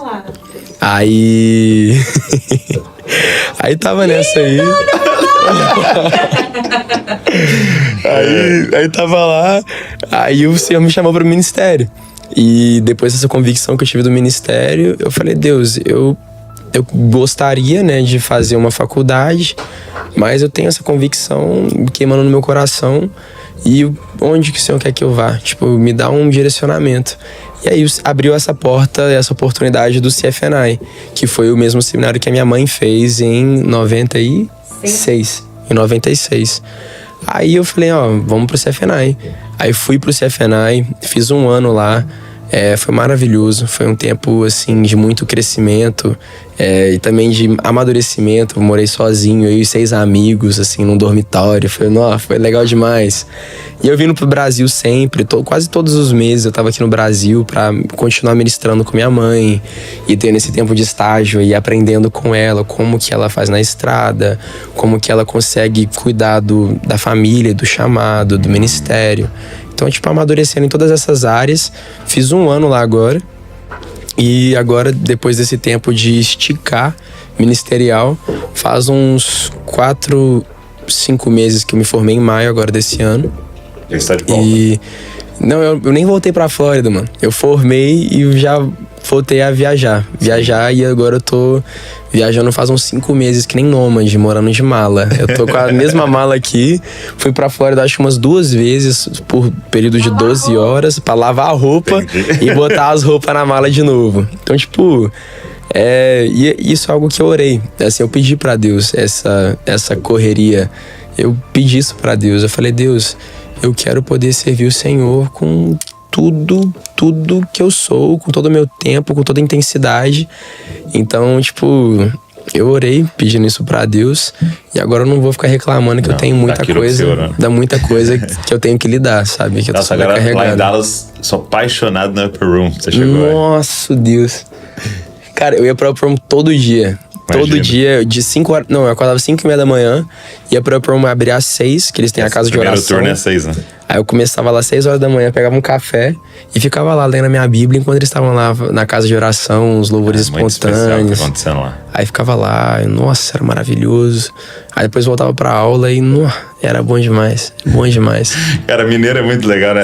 Aí tava nessa aí. Aí tava lá, aí o Senhor me chamou pro ministério. E depois dessa convicção que eu tive do ministério, eu falei, Deus, eu gostaria, né, de fazer uma faculdade, mas eu tenho essa convicção queimando no meu coração. E onde que o Senhor quer que eu vá? Me dá um direcionamento. E aí abriu essa porta, essa oportunidade do CFNI, que foi o mesmo seminário que a minha mãe fez em 96. Em 96. Aí eu falei, vamos pro CFNI. Aí fui pro CFNI, fiz um ano lá. Foi maravilhoso, foi um tempo assim de muito crescimento e também de amadurecimento. Eu morei sozinho, eu e 6 amigos assim num dormitório, foi legal demais. E eu vindo pro Brasil sempre, quase todos os meses eu tava aqui no Brasil pra continuar ministrando com minha mãe e tendo esse tempo de estágio e aprendendo com ela como que ela faz na estrada, como que ela consegue cuidar da família, do chamado, do ministério. Então, amadurecendo em todas essas áreas. Fiz um ano lá agora. E agora, depois desse tempo de esticar ministerial, faz uns 4, 5 meses que eu me formei em maio agora desse ano. Já está de volta. Não, eu nem voltei pra Flórida, mano. Eu formei e já voltei a viajar. E agora eu tô viajando faz uns 5 meses, que nem nômade, morando de mala. Eu tô com a mesma mala aqui. Fui pra Flórida acho umas 2 vezes por período de 12 horas pra lavar a roupa e botar as roupas na mala de novo. Então, isso é algo que eu orei. Assim, eu pedi pra Deus essa correria. Eu pedi isso pra Deus. Eu falei, Deus, eu quero poder servir o Senhor com tudo que eu sou, com todo o meu tempo, com toda a intensidade. Então, eu orei pedindo isso pra Deus e agora eu não vou ficar reclamando que eu tenho muita coisa, dá muita coisa que eu tenho que lidar, sabe? Que eu tô agora lá em Dallas, sou apaixonado na Upper Room. Você chegou? Nossa, Deus. Cara, eu ia pra Upper Room todo dia. Imagina. Todo dia, de 5 horas... Não, eu acordava 5h30 da manhã, ia pra Upper Room abrir às 6, que eles têm a casa de oração. O primeiro turno é 6, né? Aí eu começava lá às 6 horas da manhã, pegava um café e ficava lá lendo a minha Bíblia enquanto eles estavam lá na casa de oração, os louvores espontâneos. O que tá acontecendo lá. Aí ficava lá, nossa, era maravilhoso. Aí depois voltava pra aula e, era bom demais, bom demais. Cara, mineiro é muito legal, né?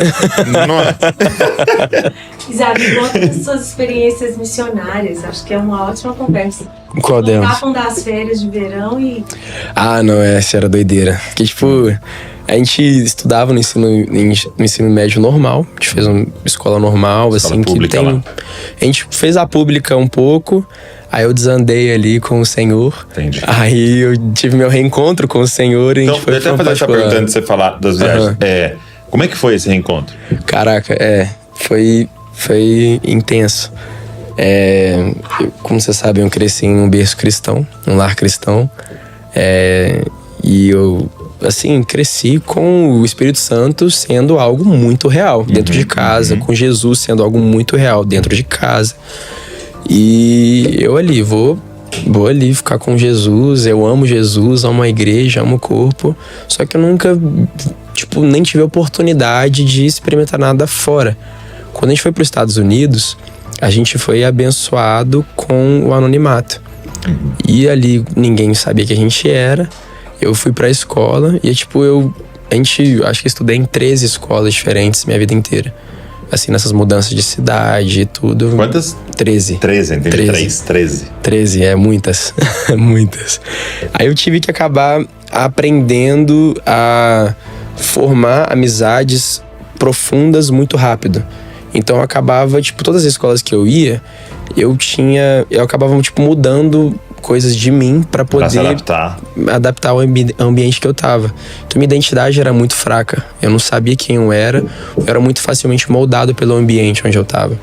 Isaac, conta das suas experiências missionárias. Acho que é uma ótima conversa. Qual delas? Voltavam das férias de verão e... Ah, não, essa era doideira. Porque, A gente estudava no ensino médio normal. A gente fez uma escola normal, escola assim, pública que tem. lá. A gente fez a pública um pouco. Aí eu desandei ali com o Senhor. Entendi. Aí eu tive meu reencontro com o Senhor e então, a gente foi até fazer essa pergunta antes de você falar das viagens. Como é que foi esse reencontro? Caraca, foi intenso. Como vocês sabem, eu cresci em um berço cristão, um lar cristão. E eu, assim, cresci com o Espírito Santo sendo algo muito real dentro de casa, com Jesus sendo algo muito real dentro de casa. E eu ali, vou ali ficar com Jesus, eu amo Jesus, amo a igreja, amo o corpo. Só que eu nunca, nem tive a oportunidade de experimentar nada fora. Quando a gente foi para os Estados Unidos, a gente foi abençoado com o anonimato. E ali ninguém sabia que a gente era. Eu fui pra escola e acho que estudei em 13 escolas diferentes minha vida inteira. Assim, nessas mudanças de cidade e tudo. Quantas? 13. 13, entendi. 13. 13, muitas. Muitas. Aí eu tive que acabar aprendendo a formar amizades profundas muito rápido. Então eu acabava, todas as escolas que eu ia, eu acabava, mudando coisas de mim pra poder se adaptar ao ambiente que eu tava. Então minha identidade era muito fraca. Eu não sabia quem eu era muito facilmente moldado pelo ambiente onde eu tava.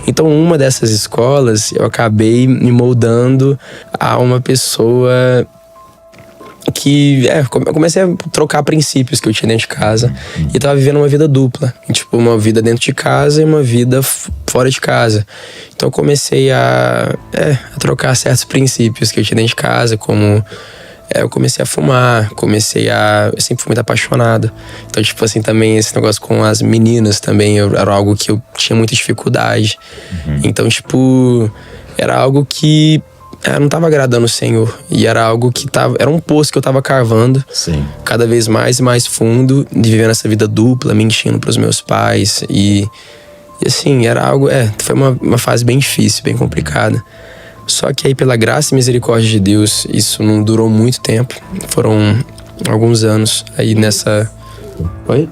Então uma dessas escolas, eu acabei me moldando a uma pessoa que eu comecei a trocar princípios que eu tinha dentro de casa e tava vivendo uma vida dupla, uma vida dentro de casa e uma vida fora de casa. Então eu comecei a trocar certos princípios que eu tinha dentro de casa, como eu comecei a fumar, eu sempre fui muito apaixonado. Então também esse negócio com as meninas também era algo que eu tinha muita dificuldade. Então era algo que não estava agradando o Senhor. E era algo que era um poço que eu estava carvando. Sim. Cada vez mais e mais fundo, de vivendo essa vida dupla, mentindo pros meus pais. E assim, era algo... foi uma fase bem difícil, bem complicada. Só que aí, pela graça e misericórdia de Deus, isso não durou muito tempo. Foram alguns anos aí nessa... Oi?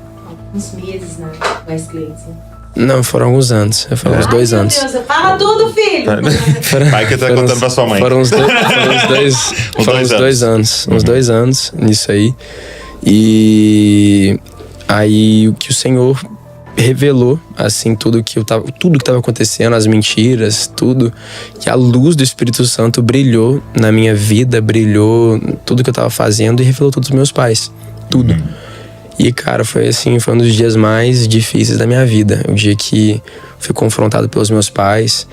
Uns meses na Westlake. Não, foram alguns anos. Foram uns 2 anos. Meu Deus, fala tudo, filho! Vai que eu tô contando pra sua mãe. Foram uns 2 anos. Uns 2 anos nisso aí. E aí o que o Senhor revelou, assim, tudo que tava acontecendo, as mentiras, tudo. Que a luz do Espírito Santo brilhou na minha vida, brilhou tudo que eu tava fazendo e revelou todos os meus pais. Tudo. E, cara, foi um dos dias mais difíceis da minha vida. O dia que fui confrontado pelos meus pais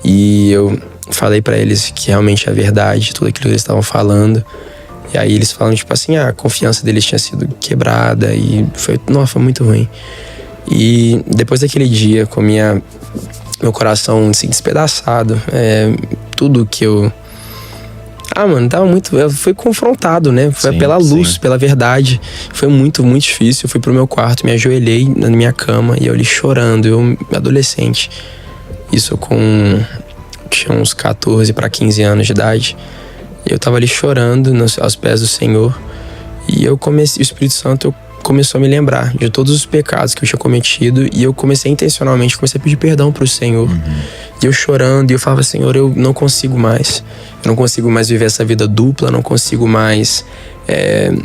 e eu falei pra eles que realmente é verdade, tudo aquilo que eles estavam falando. E aí eles falam, a confiança deles tinha sido quebrada e foi muito ruim. E depois daquele dia, com meu coração assim, despedaçado, tudo que eu... tava eu fui confrontado, né? Foi pela luz, pela verdade. Foi muito, muito difícil. Eu fui pro meu quarto, me ajoelhei na minha cama e eu ali chorando, eu adolescente. Isso tinha uns 14 para 15 anos de idade. E eu tava ali chorando aos pés do Senhor. E o Espírito Santo começou a me lembrar de todos os pecados que eu tinha cometido. E eu comecei intencionalmente, a pedir perdão pro Senhor. E eu chorando, e eu falava, Senhor, eu não consigo mais. Eu não consigo mais viver essa vida dupla, não consigo mais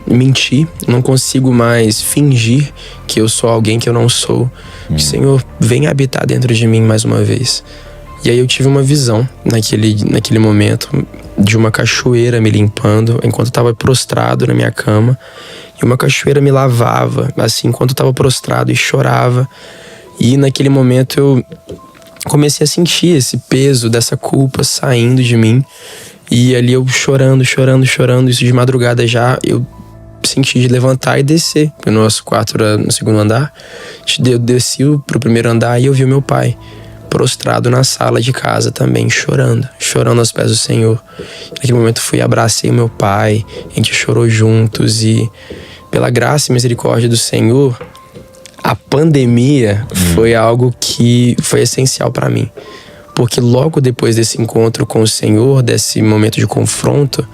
mentir, não consigo mais fingir que eu sou alguém que eu não sou. Que, Senhor, venha habitar dentro de mim mais uma vez. E aí eu tive uma visão naquele momento de uma cachoeira me limpando enquanto eu estava prostrado na minha cama. E uma cachoeira me lavava, assim, enquanto eu estava prostrado e chorava. E naquele momento eu comecei a sentir esse peso dessa culpa saindo de mim. E ali eu chorando, isso de madrugada já, eu senti de levantar e descer. O nosso quarto era no 2º andar. Eu desci pro 1º andar e eu vi o meu pai prostrado na sala de casa também, chorando aos pés do Senhor. Naquele momento eu fui e abracei o meu pai, a gente chorou juntos e pela graça e misericórdia do Senhor, a pandemia foi algo que foi essencial para mim. Porque logo depois desse encontro com o Senhor, desse momento de confronto,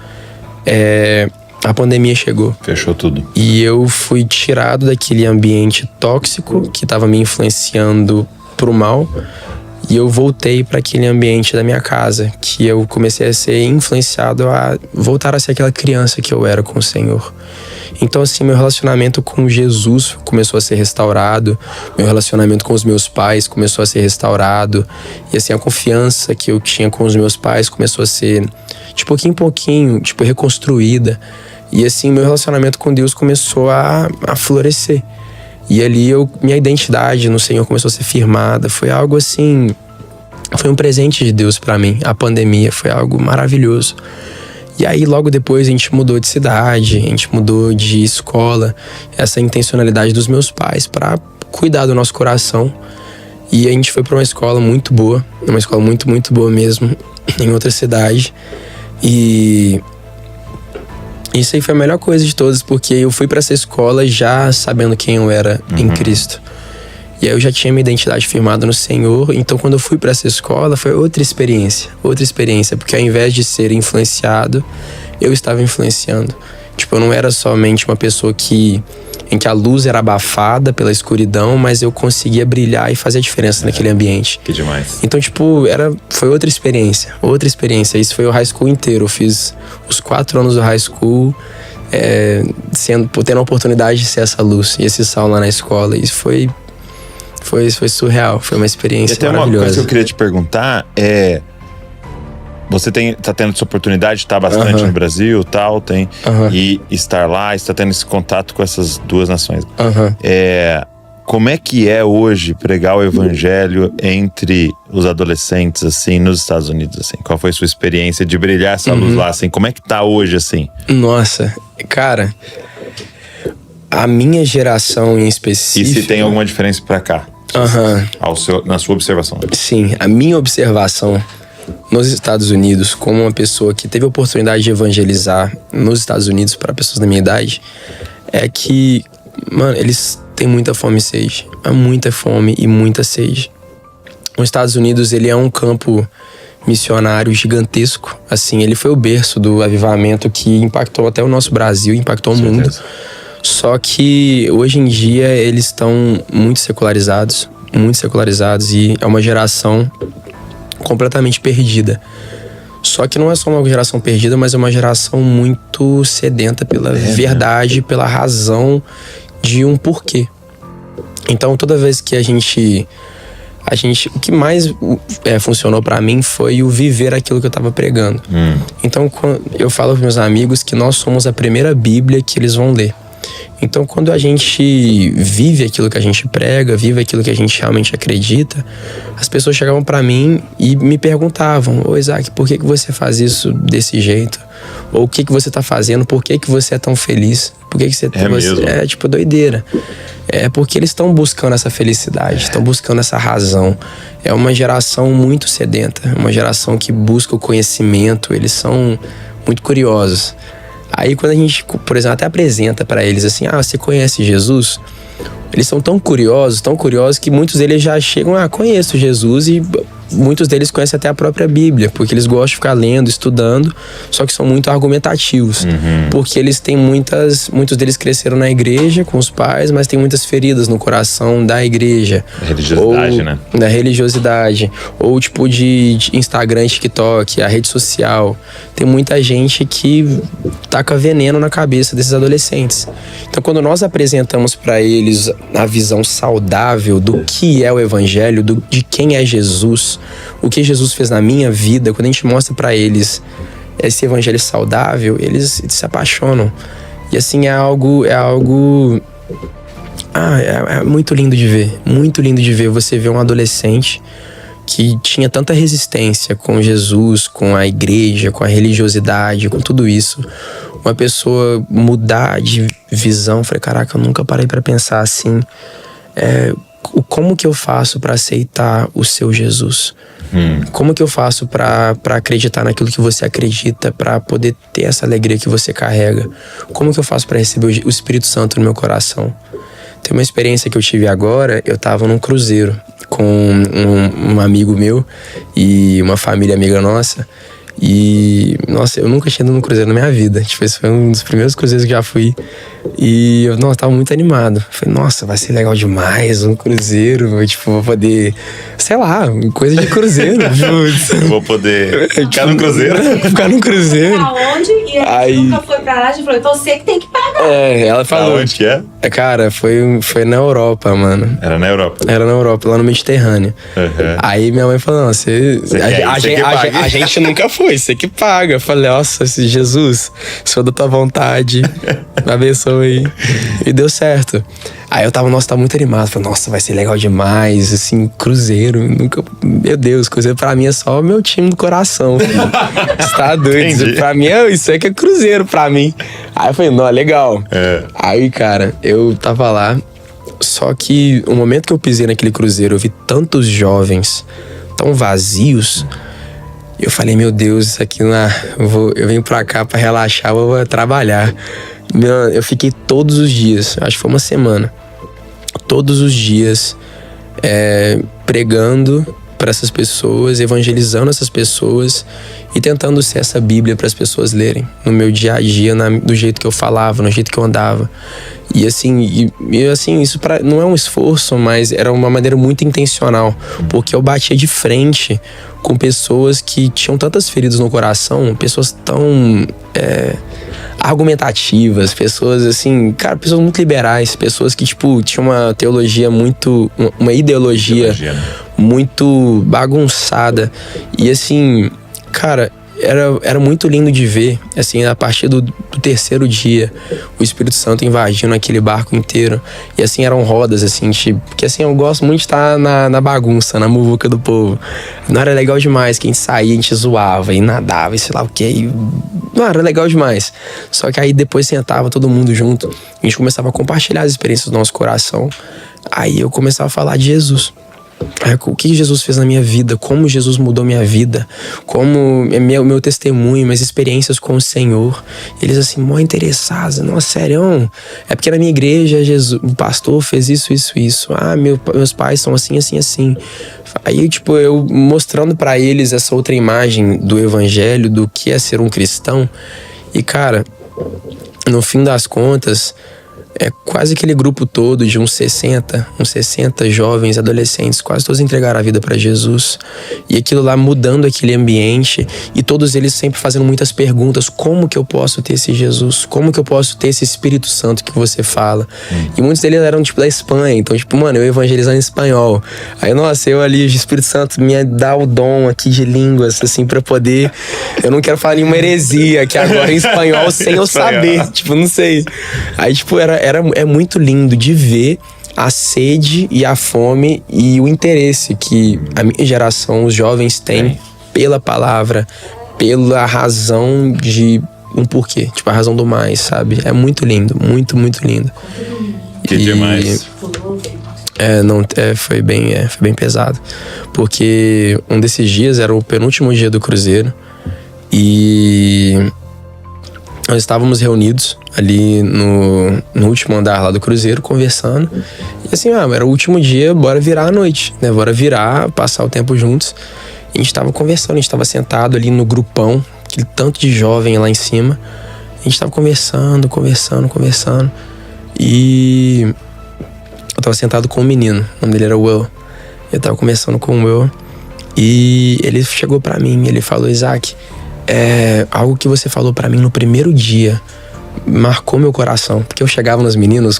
a pandemia chegou. Fechou tudo. E eu fui tirado daquele ambiente tóxico que estava me influenciando pro mal. E eu voltei para aquele ambiente da minha casa, que eu comecei a ser influenciado a voltar a ser aquela criança que eu era com o Senhor. Então, assim, meu relacionamento com Jesus começou a ser restaurado, meu relacionamento com os meus pais começou a ser restaurado, e assim, a confiança que eu tinha com os meus pais começou a ser, de pouquinho em pouquinho, tipo, reconstruída. E assim, meu relacionamento com Deus começou a florescer. E ali minha identidade no Senhor começou a ser firmada. Foi algo assim, foi um presente de Deus pra mim. A pandemia foi algo maravilhoso. E aí logo depois a gente mudou de cidade, a gente mudou de escola. Essa intencionalidade dos meus pais pra cuidar do nosso coração. E a gente foi pra uma escola muito boa, uma escola muito, muito boa mesmo, em outra cidade. E isso aí foi a melhor coisa de todas, porque eu fui pra essa escola já sabendo quem eu era em Cristo. E aí eu já tinha minha identidade firmada no Senhor. Então quando eu fui pra essa escola foi outra experiência, porque ao invés de ser influenciado, eu estava influenciando. Tipo, eu não era somente uma pessoa em que a luz era abafada pela escuridão, mas eu conseguia brilhar e fazer a diferença naquele ambiente. Que demais. Então, tipo, foi outra experiência. Isso foi o high school inteiro. Eu fiz os 4 anos do high school, tendo a oportunidade de ser essa luz e esse sal lá na escola. Isso foi surreal, foi uma experiência maravilhosa. Uma coisa que eu queria te perguntar é... Você tá tendo essa oportunidade de estar bastante no Brasil, tal, e estar lá, está tendo esse contato com essas duas nações. Como é que é hoje pregar o evangelho entre os adolescentes, assim, nos Estados Unidos, assim? Qual foi a sua experiência de brilhar essa luz lá, assim? Como é que tá hoje, assim? Nossa, cara, a minha geração em específico... E se tem alguma diferença pra cá? Na sua observação. Sim, a minha observação nos Estados Unidos, como uma pessoa que teve a oportunidade de evangelizar nos Estados Unidos para pessoas da minha idade, é que, mano, eles têm muita fome e sede. Há muita fome e muita sede. Os Estados Unidos, ele é um campo missionário gigantesco. Assim, ele foi o berço do avivamento que impactou até o nosso Brasil, impactou o mundo. Só que hoje em dia eles estão muito secularizados e é uma geração completamente perdida. Só que não é só uma geração perdida, mas é uma geração muito sedenta pela verdade, pela razão de um porquê. Então toda vez que a gente o que mais funcionou pra mim foi o viver aquilo que eu tava pregando. Então eu falo pros meus amigos que nós somos a primeira Bíblia que eles vão ler. Então quando a gente vive aquilo que a gente prega, vive aquilo que a gente realmente acredita, as pessoas chegavam pra mim e me perguntavam: ô Isaac, por que você faz isso desse jeito? Ou o que você tá fazendo? Por que você é tão feliz? Por que você é tipo doideira? É porque eles estão buscando essa felicidade, estão buscando essa razão. É uma geração muito sedenta, uma geração que busca o conhecimento, eles são muito curiosos. Aí quando a gente, por exemplo, até apresenta pra eles assim: você conhece Jesus? Eles são tão curiosos que muitos deles já chegam: conheço Jesus, e muitos deles conhecem até a própria Bíblia, porque eles gostam de ficar lendo, estudando, só que são muito argumentativos, porque eles têm muitos deles cresceram na igreja com os pais, mas tem muitas feridas no coração da igreja. Da religiosidade, né? Da religiosidade, ou tipo de Instagram, TikTok, a rede social. Tem muita gente que taca veneno na cabeça desses adolescentes. Então quando nós apresentamos para eles a visão saudável do que é o evangelho, de quem é Jesus, o que Jesus fez na minha vida, quando a gente mostra pra eles esse evangelho saudável, eles se apaixonam. E assim, é muito lindo de ver. Muito lindo de ver você ver um adolescente que tinha tanta resistência com Jesus, com a igreja, com a religiosidade, com tudo isso. Uma pessoa mudar de visão. Falei: caraca, eu nunca parei pra pensar assim. Como que eu faço pra aceitar o seu Jesus? Como que eu faço pra acreditar naquilo que você acredita, pra poder ter essa alegria que você carrega? Como que eu faço pra receber o Espírito Santo no meu coração? Tem uma experiência que eu tive agora. Eu tava num cruzeiro com um amigo meu e uma família amiga nossa. E, nossa, eu nunca tinha ido num cruzeiro na minha vida. Tipo, esse foi um dos primeiros cruzeiros que já fui. E eu, nossa, tava muito animado. Falei, nossa, vai ser legal demais um cruzeiro. Tipo, vou poder, sei lá, coisa de cruzeiro. Eu vou poder ficar no cruzeiro. Ficar no cruzeiro. Pra onde? E a gente nunca foi pra lá. A gente falou, você que tem que pagar. Ela falou. Onde que é? Cara, foi na Europa, mano. Era na Europa? Era na Europa, lá no Mediterrâneo. Aí minha mãe falou, não, a gente nunca foi, você que paga. Eu falei, nossa, Jesus, se for da tua vontade, me abençoe aí. E deu certo. Aí eu tava, nossa, muito animado. Falei, nossa, vai ser legal demais, assim, cruzeiro. Nunca... Meu Deus, cruzeiro pra mim é só o meu time do coração, filho. Você tá doido? Entendi. Pra mim, isso aí que é cruzeiro pra mim. Aí eu falei, não, legal. Aí, cara, eu tava lá. Só que o momento que eu pisei naquele cruzeiro, eu vi tantos jovens tão vazios. Eu falei, meu Deus, isso aqui não é... Eu venho pra cá pra relaxar, eu vou trabalhar. Eu fiquei todos os dias, acho que foi uma semana, todos os dias pregando para essas pessoas, evangelizando essas pessoas e tentando ser essa Bíblia para as pessoas lerem no meu dia a dia, do jeito que eu falava, no jeito que eu andava. E assim, isso não é um esforço, mas era uma maneira muito intencional, porque eu batia de frente com pessoas que tinham tantas feridas no coração, pessoas tão argumentativas, pessoas assim, cara, pessoas muito liberais, pessoas que, tipo, tinham uma teologia muito, uma ideologia muito bagunçada. E assim, cara, era muito lindo de ver, assim, a partir do terceiro dia, o Espírito Santo invadindo aquele barco inteiro. E assim, eram rodas, assim, tipo, porque assim, eu gosto muito de estar na bagunça, na muvuca do povo. Não era legal demais, que a gente saía, a gente zoava e nadava e sei lá o que. Não, era legal demais. Só que aí depois sentava todo mundo junto, a gente começava a compartilhar as experiências do nosso coração. Aí eu começava a falar de Jesus. O que Jesus fez na minha vida, como Jesus mudou minha vida, como é meu testemunho, minhas experiências com o Senhor. Eles assim, mó interessados, nossa, sério, é porque na minha igreja o pastor fez isso. Meus pais são assim. Aí, tipo, eu mostrando pra eles essa outra imagem do evangelho, do que é ser um cristão. E, cara, no fim das contas, quase aquele grupo todo de uns 60 jovens, adolescentes, quase todos entregaram a vida para Jesus. E aquilo lá mudando aquele ambiente, e todos eles sempre fazendo muitas perguntas: como que eu posso ter esse Jesus? Como que eu posso ter esse Espírito Santo que você fala? E muitos deles eram, tipo, da Espanha. Então, tipo, mano, eu evangelizando em espanhol. Aí, nossa, eu ali, o Espírito Santo me dá o dom aqui de línguas, assim, pra poder... Eu não quero falar nenhuma heresia aqui agora em espanhol sem eu saber. Tipo, não sei. Aí, tipo, é muito lindo de ver a sede e a fome e o interesse que a minha geração, os jovens, têm pela palavra, pela razão de um porquê, tipo, a razão do mais, sabe? É muito lindo, muito, muito lindo. Que demais. Foi bem pesado, porque um desses dias era o penúltimo dia do cruzeiro e nós estávamos reunidos ali no último andar lá do cruzeiro, conversando. E assim, era o último dia, bora virar a noite, né? Bora virar, passar o tempo juntos. E a gente estava conversando, a gente estava sentado ali no grupão, aquele tanto de jovem lá em cima. A gente estava conversando. E eu estava sentado com um menino, o nome dele era Will. Eu estava conversando com o Will e ele chegou pra mim, ele falou: Isaac, algo que você falou pra mim no primeiro dia marcou meu coração. Porque eu chegava nos meninos,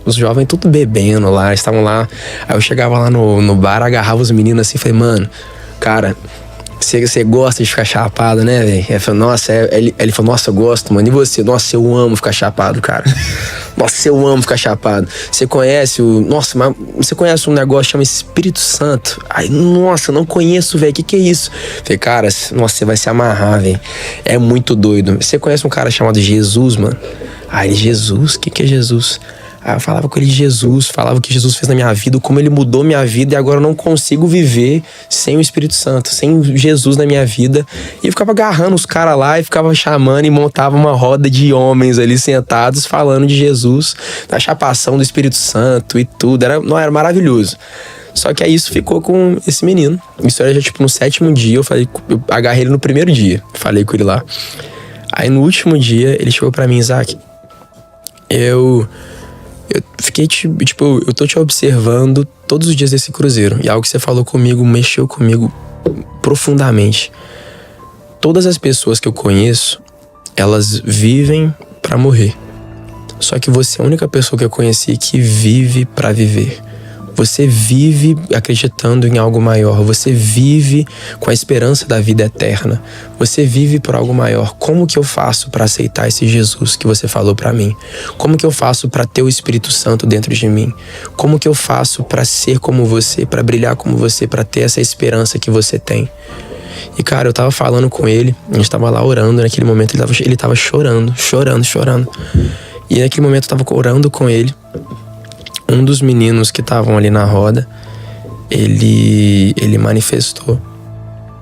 os jovens tudo bebendo lá, estavam lá. Aí eu chegava lá no bar, agarrava os meninos assim e falei: mano, cara, você gosta de ficar chapado, né, velho? Ele falou: nossa, ele falou: nossa, eu gosto, mano. E você? Nossa, eu amo ficar chapado, cara. Nossa, eu amo ficar chapado. Você conhece você conhece um negócio que chama Espírito Santo? Aí, nossa, eu não conheço, velho. Que é isso? Falei: cara, nossa, você vai se amarrar, velho. É muito doido. Você conhece um cara chamado Jesus, mano? Aí, Jesus? O que é Jesus? Aí eu falava com ele de Jesus, falava o que Jesus fez na minha vida, como ele mudou minha vida, e agora eu não consigo viver sem o Espírito Santo, sem Jesus na minha vida. E eu ficava agarrando os caras lá e ficava chamando e montava uma roda de homens ali sentados falando de Jesus, da chapação do Espírito Santo e tudo. Era maravilhoso. Só que aí isso ficou com esse menino. Isso era já tipo no 7º dia, eu agarrei ele no 1º dia. Falei com ele lá. Aí no último dia, ele chegou pra mim, Isaac, eu fiquei tipo, eu tô te observando todos os dias desse cruzeiro. E algo que você falou comigo mexeu comigo profundamente. Todas as pessoas que eu conheço, elas vivem pra morrer. Só que você é a única pessoa que eu conheci que vive pra viver. Você vive acreditando em algo maior. Você vive com a esperança da vida eterna. Você vive por algo maior. Como que eu faço para aceitar esse Jesus que você falou para mim? Como que eu faço para ter o Espírito Santo dentro de mim? Como que eu faço para ser como você, para brilhar como você, para ter essa esperança que você tem? E cara, eu tava falando com ele, a gente tava lá orando, naquele momento ele tava chorando. E naquele momento eu tava orando com ele. Um dos meninos que estavam ali na roda, ele manifestou.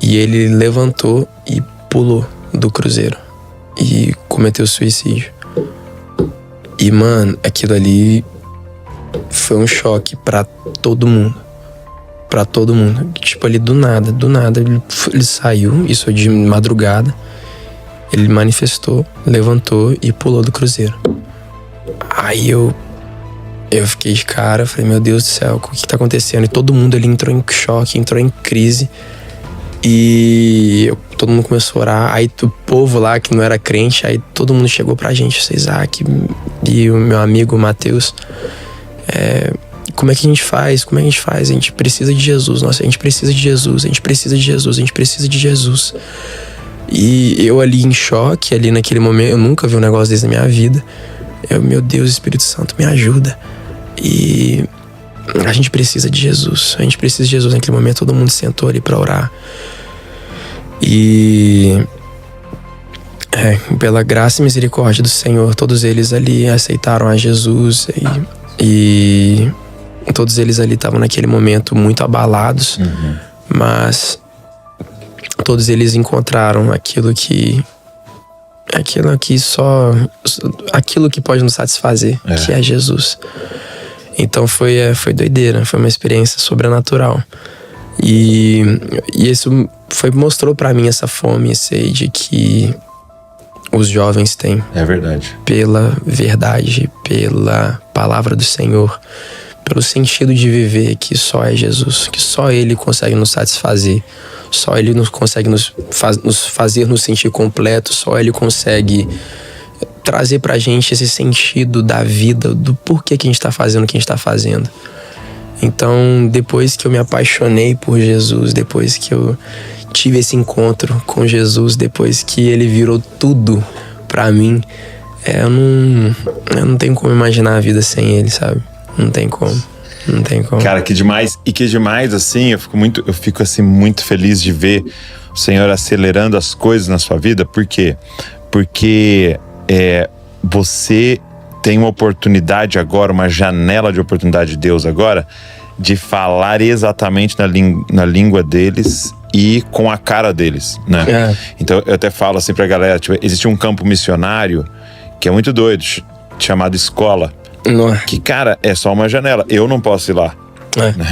E ele levantou e pulou do cruzeiro. E cometeu suicídio. E, mano, aquilo ali foi um choque pra todo mundo. Pra todo mundo. Tipo, ali do nada, ele saiu, isso de madrugada. Ele manifestou, levantou e pulou do cruzeiro. Aí eu fiquei de cara, falei, meu Deus do céu, o que tá acontecendo? E todo mundo ali entrou em choque, entrou em crise. E todo mundo começou a orar. Aí o povo lá que não era crente, aí todo mundo chegou pra gente, Isaac e o meu amigo Matheus. Como é que a gente faz? A gente precisa de Jesus, nossa, a gente precisa de Jesus, a gente precisa de Jesus, a gente precisa de Jesus. E eu ali em choque, ali naquele momento, eu nunca vi um negócio desse na minha vida. Meu Deus, Espírito Santo, me ajuda. E a gente precisa de Jesus. Naquele momento todo mundo sentou ali pra orar. E pela graça e misericórdia do Senhor, todos eles ali aceitaram a Jesus. E todos eles ali estavam naquele momento muito abalados. Mas todos eles encontraram aquilo que pode nos satisfazer, que é Jesus. Então foi doideira, foi uma experiência sobrenatural. E isso mostrou pra mim essa fome e sede que os jovens têm. É verdade. Pela verdade, pela palavra do Senhor, pelo sentido de viver que só é Jesus, que só Ele consegue nos satisfazer. Só Ele consegue nos fazer nos sentir completos. Só Ele consegue trazer pra gente esse sentido da vida, do porquê que a gente tá fazendo o que a gente tá fazendo. Então, depois que eu me apaixonei por Jesus, depois que eu tive esse encontro com Jesus, depois que Ele virou tudo pra mim, eu não tenho como imaginar a vida sem Ele, sabe? Não tem como. Cara, que demais. E que demais, assim, eu fico assim muito feliz de ver o Senhor acelerando as coisas na sua vida. Por quê? Porque você tem uma oportunidade agora, uma janela de oportunidade de Deus agora, de falar exatamente na língua deles e com a cara deles, né? Então eu até falo assim pra galera, tipo, existe um campo missionário que é muito doido, chamado escola. Que, cara, é só uma janela. Eu não posso ir lá.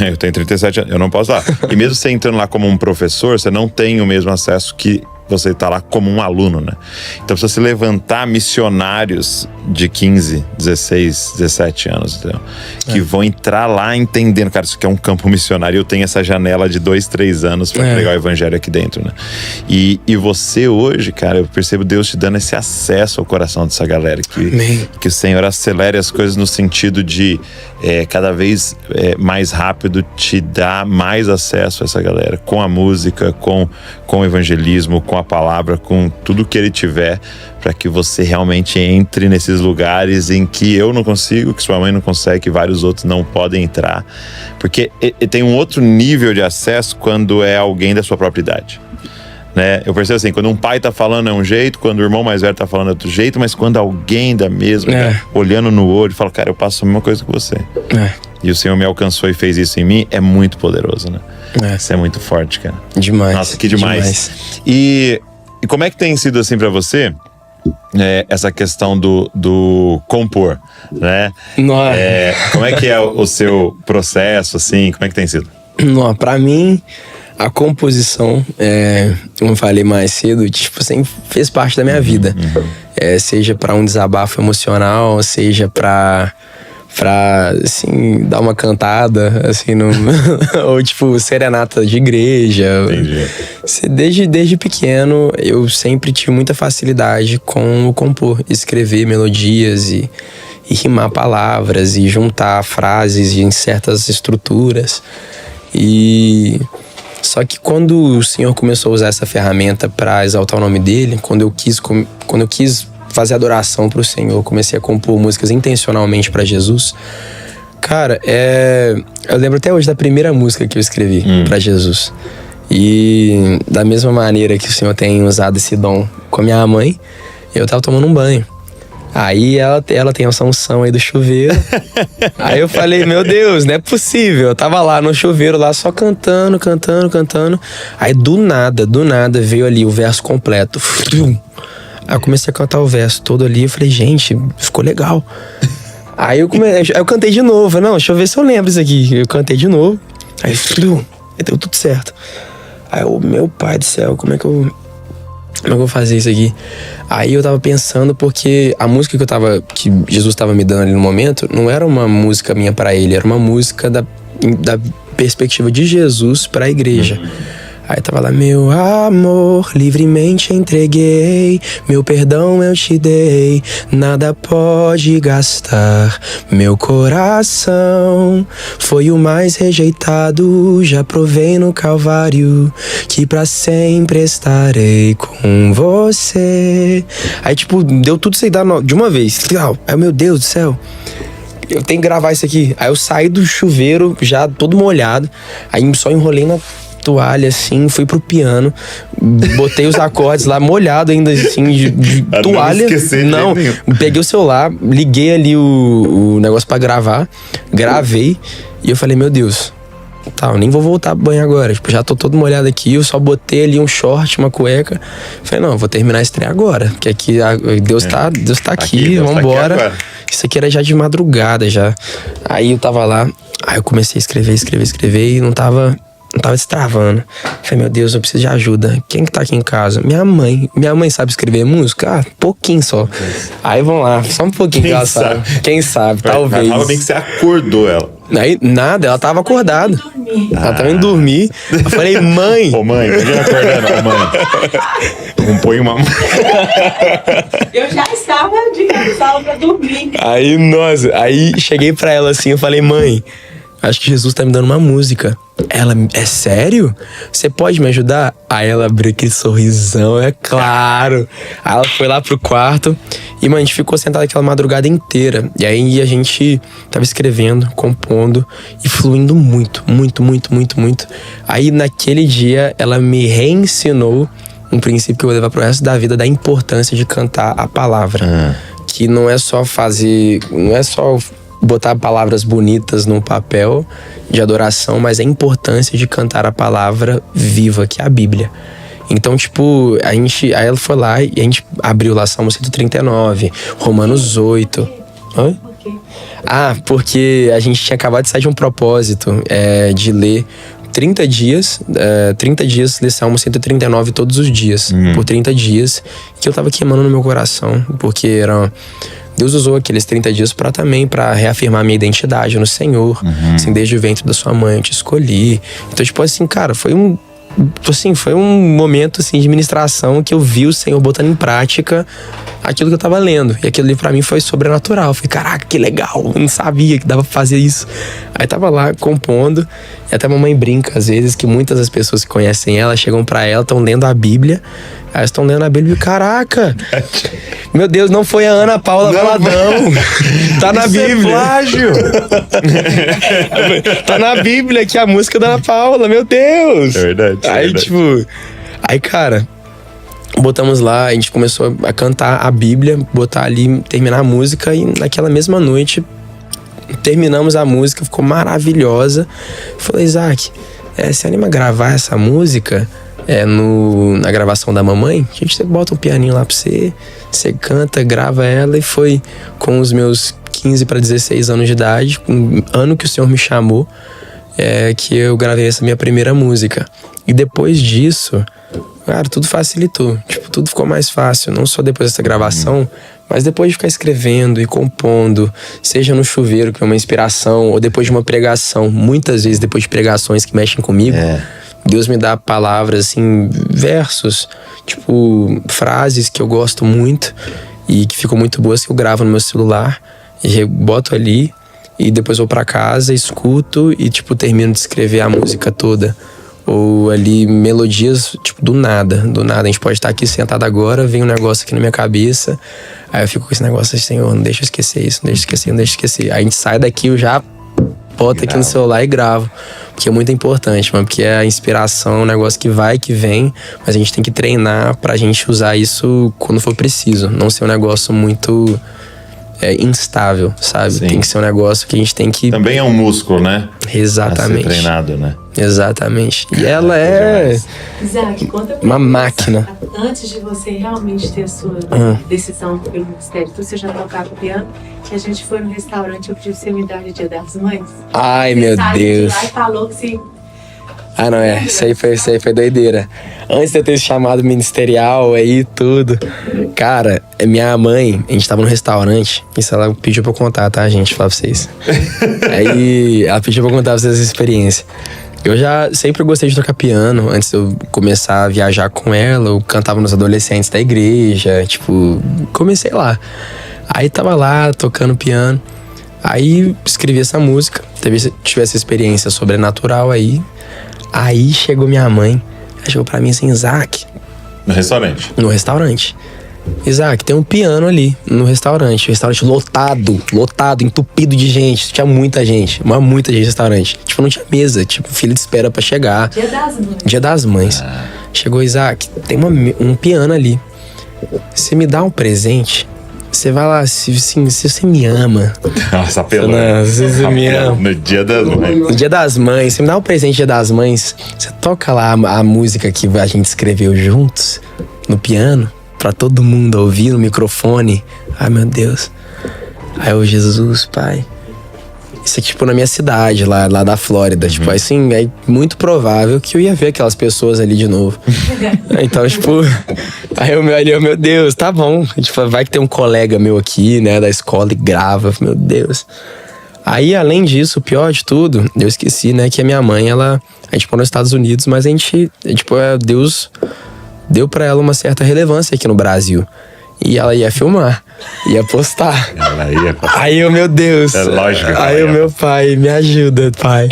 Eu tenho 37 anos, eu não posso ir lá. E mesmo você entrando lá como um professor, você não tem o mesmo acesso que você tá lá como um aluno, né? Então precisa se levantar missionários de 15, 16, 17 anos, entendeu? Que vão entrar lá entendendo, cara, isso aqui é um campo missionário, eu tenho essa janela de 2, 3 anos pra pregar o evangelho aqui dentro, né? E você hoje, cara, eu percebo Deus te dando esse acesso ao coração dessa galera, que o Senhor acelere as coisas no sentido de cada vez mais rápido te dar mais acesso a essa galera, com a música, com o evangelismo, com a palavra, com tudo que Ele tiver, para que você realmente entre nesses lugares em que eu não consigo, que sua mãe não consegue, que vários outros não podem entrar. Porque tem um outro nível de acesso quando é alguém da sua própria idade, né? Eu percebo assim, quando um pai tá falando é um jeito, quando o irmão mais velho tá falando é outro jeito, mas quando alguém da mesma, olhando no olho, fala, cara, eu passo a mesma coisa que você. E o Senhor me alcançou e fez isso em mim, é muito poderoso, né? Isso é muito forte, cara. Demais. Nossa, que demais. E como é que tem sido assim pra você? essa questão do compor, né? Nossa. Como é que é o seu processo, assim? Como é que tem sido? Pra mim, a composição, como eu falei mais cedo, tipo, sempre fez parte da minha vida. Seja pra um desabafo emocional, seja pra assim, dar uma cantada, assim, ou tipo, serenata de igreja. Entendi. Desde pequeno, eu sempre tive muita facilidade com o compor, escrever melodias e rimar palavras e juntar frases em certas estruturas. Só que quando o Senhor começou a usar essa ferramenta para exaltar o nome dele, quando eu quis fazer adoração pro Senhor, comecei a compor músicas intencionalmente para Jesus. Cara, eu lembro até hoje da primeira música que eu escrevi para Jesus. E da mesma maneira que o Senhor tem usado esse dom com a minha mãe, eu tava tomando um banho. Aí ela tem essa unção aí do chuveiro. Aí eu falei, meu Deus, não é possível. Eu tava lá no chuveiro, lá só cantando. Aí do nada veio ali o verso completo. Aí eu comecei a cantar o verso todo ali. Eu falei, gente, ficou legal. Aí eu cantei de novo. Não, deixa eu ver se eu lembro isso aqui. Eu cantei de novo. Aí deu tudo certo. Aí eu, meu pai do céu, como é que eu vou fazer isso aqui? Aí eu tava pensando, porque a música que Jesus tava me dando ali no momento não era uma música minha pra ele, era uma música da perspectiva de Jesus pra igreja. Aí tava lá, meu amor, livremente entreguei, meu perdão eu te dei, nada pode gastar meu coração. Foi o mais rejeitado, já provei no Calvário, que pra sempre estarei com você. Aí tipo, deu tudo isso aí de uma vez. Aí meu Deus do céu, eu tenho que gravar isso aqui. Aí eu saí do chuveiro já todo molhado, aí só enrolei na toalha, assim, fui pro piano, botei os acordes lá, molhado ainda, assim, de toalha. Não, peguei o celular, liguei ali o negócio pra gravar, gravei, e eu falei, meu Deus, eu nem vou voltar pro banho agora, tipo, já tô todo molhado aqui, eu só botei ali um short, uma cueca, falei, não, eu vou terminar a estreia agora, porque aqui Deus tá aqui, vambora. Isso aqui era já de madrugada, já. Aí eu tava lá, aí eu comecei a escrever, e não tava destravando. Falei, meu Deus, eu preciso de ajuda. Quem que tá aqui em casa? Minha mãe. Minha mãe sabe escrever música? Pouquinho só. Aí vamos lá, só um pouquinho que ela sabe. Quem sabe, talvez. Fala bem que você acordou ela. Aí, nada, ela tava acordada. Ela tava indo dormir. Eu falei, mãe. Ô mãe, imagina acordando, mãe. Não põe uma... Eu já estava de casal pra dormir. Aí cheguei pra ela assim, eu falei, mãe, acho que Jesus tá me dando uma música. Ela, é sério? Você pode me ajudar? Aí ela abriu aquele sorrisão, é claro. Aí ela foi lá pro quarto e, mano, a gente ficou sentado aquela madrugada inteira. E aí a gente tava escrevendo, compondo e fluindo muito. Aí naquele dia ela me reensinou um princípio que eu vou levar pro resto da vida, da importância de cantar a palavra. Que não é só botar palavras bonitas num papel de adoração, mas a importância de cantar a palavra viva, que é a Bíblia. Então, tipo, aí ela foi lá e a gente abriu lá Salmo 139, Romanos 8. Hã? Porque a gente tinha acabado de sair de um propósito de ler 30 dias ler Salmo 139 todos os dias, por 30 dias, que eu tava queimando no meu coração, porque Deus usou aqueles 30 dias pra reafirmar a minha identidade no Senhor. Assim, desde o ventre da sua mãe eu te escolhi. Então, tipo assim, cara, foi um momento assim, de ministração que eu vi o Senhor botando em prática aquilo que eu tava lendo. E aquilo ali pra mim foi sobrenatural. Eu falei, caraca, que legal, eu não sabia que dava pra fazer isso. Aí tava lá compondo, e até a mamãe brinca às vezes que muitas das pessoas que conhecem ela chegam pra ela, estão lendo a Bíblia. Aí elas estão lendo a Bíblia e, caraca, meu Deus, não foi a Ana Paula Valadão. Tá na Bíblia. É plágio. Tá na Bíblia que é a música da Ana Paula, meu Deus. É verdade. Aí, cara, botamos lá, a gente começou a cantar a Bíblia, botar ali, terminar a música, e naquela mesma noite terminamos a música, ficou maravilhosa. Falei, Isaac, você anima a gravar essa música? na gravação da mamãe, a gente bota um pianinho lá pra você canta, grava ela. E foi com os meus 15 para 16 anos de idade, um ano que o Senhor me chamou, que eu gravei essa minha primeira música. E depois disso, cara, tudo facilitou. Tipo, tudo ficou mais fácil. Não só depois dessa gravação, mas depois de ficar escrevendo e compondo, seja no chuveiro, que é uma inspiração, ou depois de uma pregação. Muitas vezes, depois de pregações que mexem comigo, Deus me dá palavras, assim, versos, tipo, frases que eu gosto muito e que ficam muito boas, que eu gravo no meu celular. E eu boto ali e depois vou pra casa, escuto e, tipo, termino de escrever a música toda. Ou ali, melodias, tipo, do nada. A gente pode estar aqui sentado agora, vem um negócio aqui na minha cabeça. Aí eu fico com esse negócio assim, Senhor, não deixa eu esquecer isso, não deixa eu esquecer. Aí a gente sai daqui, eu já boto aqui no celular e gravo. Porque é muito importante, mano. Porque a inspiração é um negócio que vai, que vem. Mas a gente tem que treinar pra gente usar isso quando for preciso. Não ser um negócio muito instável, sabe? Sim. Tem que ser um negócio que a gente tem que... Também é um músculo, né? Exatamente. A ser treinado, né? Exatamente. E ela é... Isaac, conta pra uma máquina. Antes de você realmente ter a sua decisão pelo ministério, você já tocava piano, que a gente foi no restaurante, eu pedi pra você me dar no Dia das Mães. Ai, meu Deus. De lá e falou que se... Ah, não, isso aí foi doideira. Antes de eu ter esse chamado ministerial aí, tudo. Cara, minha mãe, a gente tava no restaurante. Isso ela pediu pra eu contar, tá, gente? Falar pra vocês. Aí ela pediu pra eu contar pra vocês essa experiência. Eu já sempre gostei de tocar piano. Antes de eu começar a viajar com ela, eu cantava nos adolescentes da igreja. Tipo, comecei lá. Aí tava lá, tocando piano. Aí escrevi essa música. Tive essa experiência sobrenatural aí. Aí chegou minha mãe, ela chegou pra mim assim, Isaac. No restaurante? No restaurante. Isaac, tem um piano ali no restaurante. O restaurante lotado, entupido de gente. Tinha muita gente no restaurante. Tipo, não tinha mesa, tipo, fila de espera pra chegar. Dia das Mães. Chegou, Isaac, tem um piano ali. Você me dá um presente? Você vai lá, se você me ama. Nossa, apelou. Se você me ama. No Dia das Mães. No Dia das Mães. Você me dá um presente no Dia das Mães. Você toca lá a música que a gente escreveu juntos, no piano, pra todo mundo ouvir no microfone. Ai, meu Deus. Aí eu, Jesus, Pai. Isso aqui, tipo, na minha cidade, lá da Flórida. Tipo, assim, é muito provável que eu ia ver aquelas pessoas ali de novo. Então, tipo... Aí eu me olhei, meu Deus, tá bom. Tipo, vai que tem um colega meu aqui, né, da escola e grava. Meu Deus. Aí, além disso, o pior de tudo, eu esqueci, né, que a minha mãe, a gente foi nos Estados Unidos, mas a gente, tipo, Deus deu pra ela uma certa relevância aqui no Brasil. E ela ia filmar, ia postar. Ela ia postar. Aí eu, meu Deus. É lógico. Aí o meu pai, me ajuda, pai.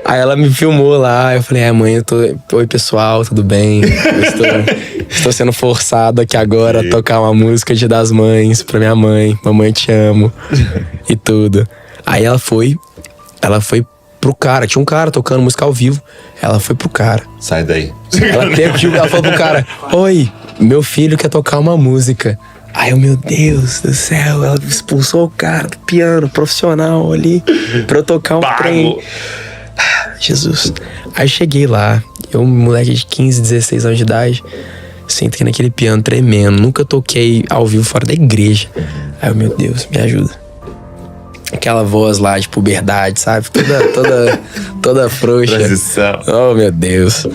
Aí ela me filmou lá, eu falei, mãe, oi pessoal, tudo bem? Estou sendo forçado aqui agora a tocar uma música de Dia das Mães pra minha mãe. Mamãe, te amo. E tudo. Aí ela foi pro cara, tinha um cara tocando música ao vivo. Ela foi pro cara. Sai daí. Ela falou pro cara, oi, meu filho quer tocar uma música. Aí eu, meu Deus do céu, ela expulsou o cara do piano profissional ali pra eu tocar um trem. Jesus. Aí cheguei lá, eu, moleque de 15, 16 anos de idade, sentei naquele piano tremendo. Nunca toquei ao vivo fora da igreja. Aí eu, meu Deus, me ajuda. Aquela voz lá de puberdade, sabe? Toda frouxa. Transição. Oh, meu Deus.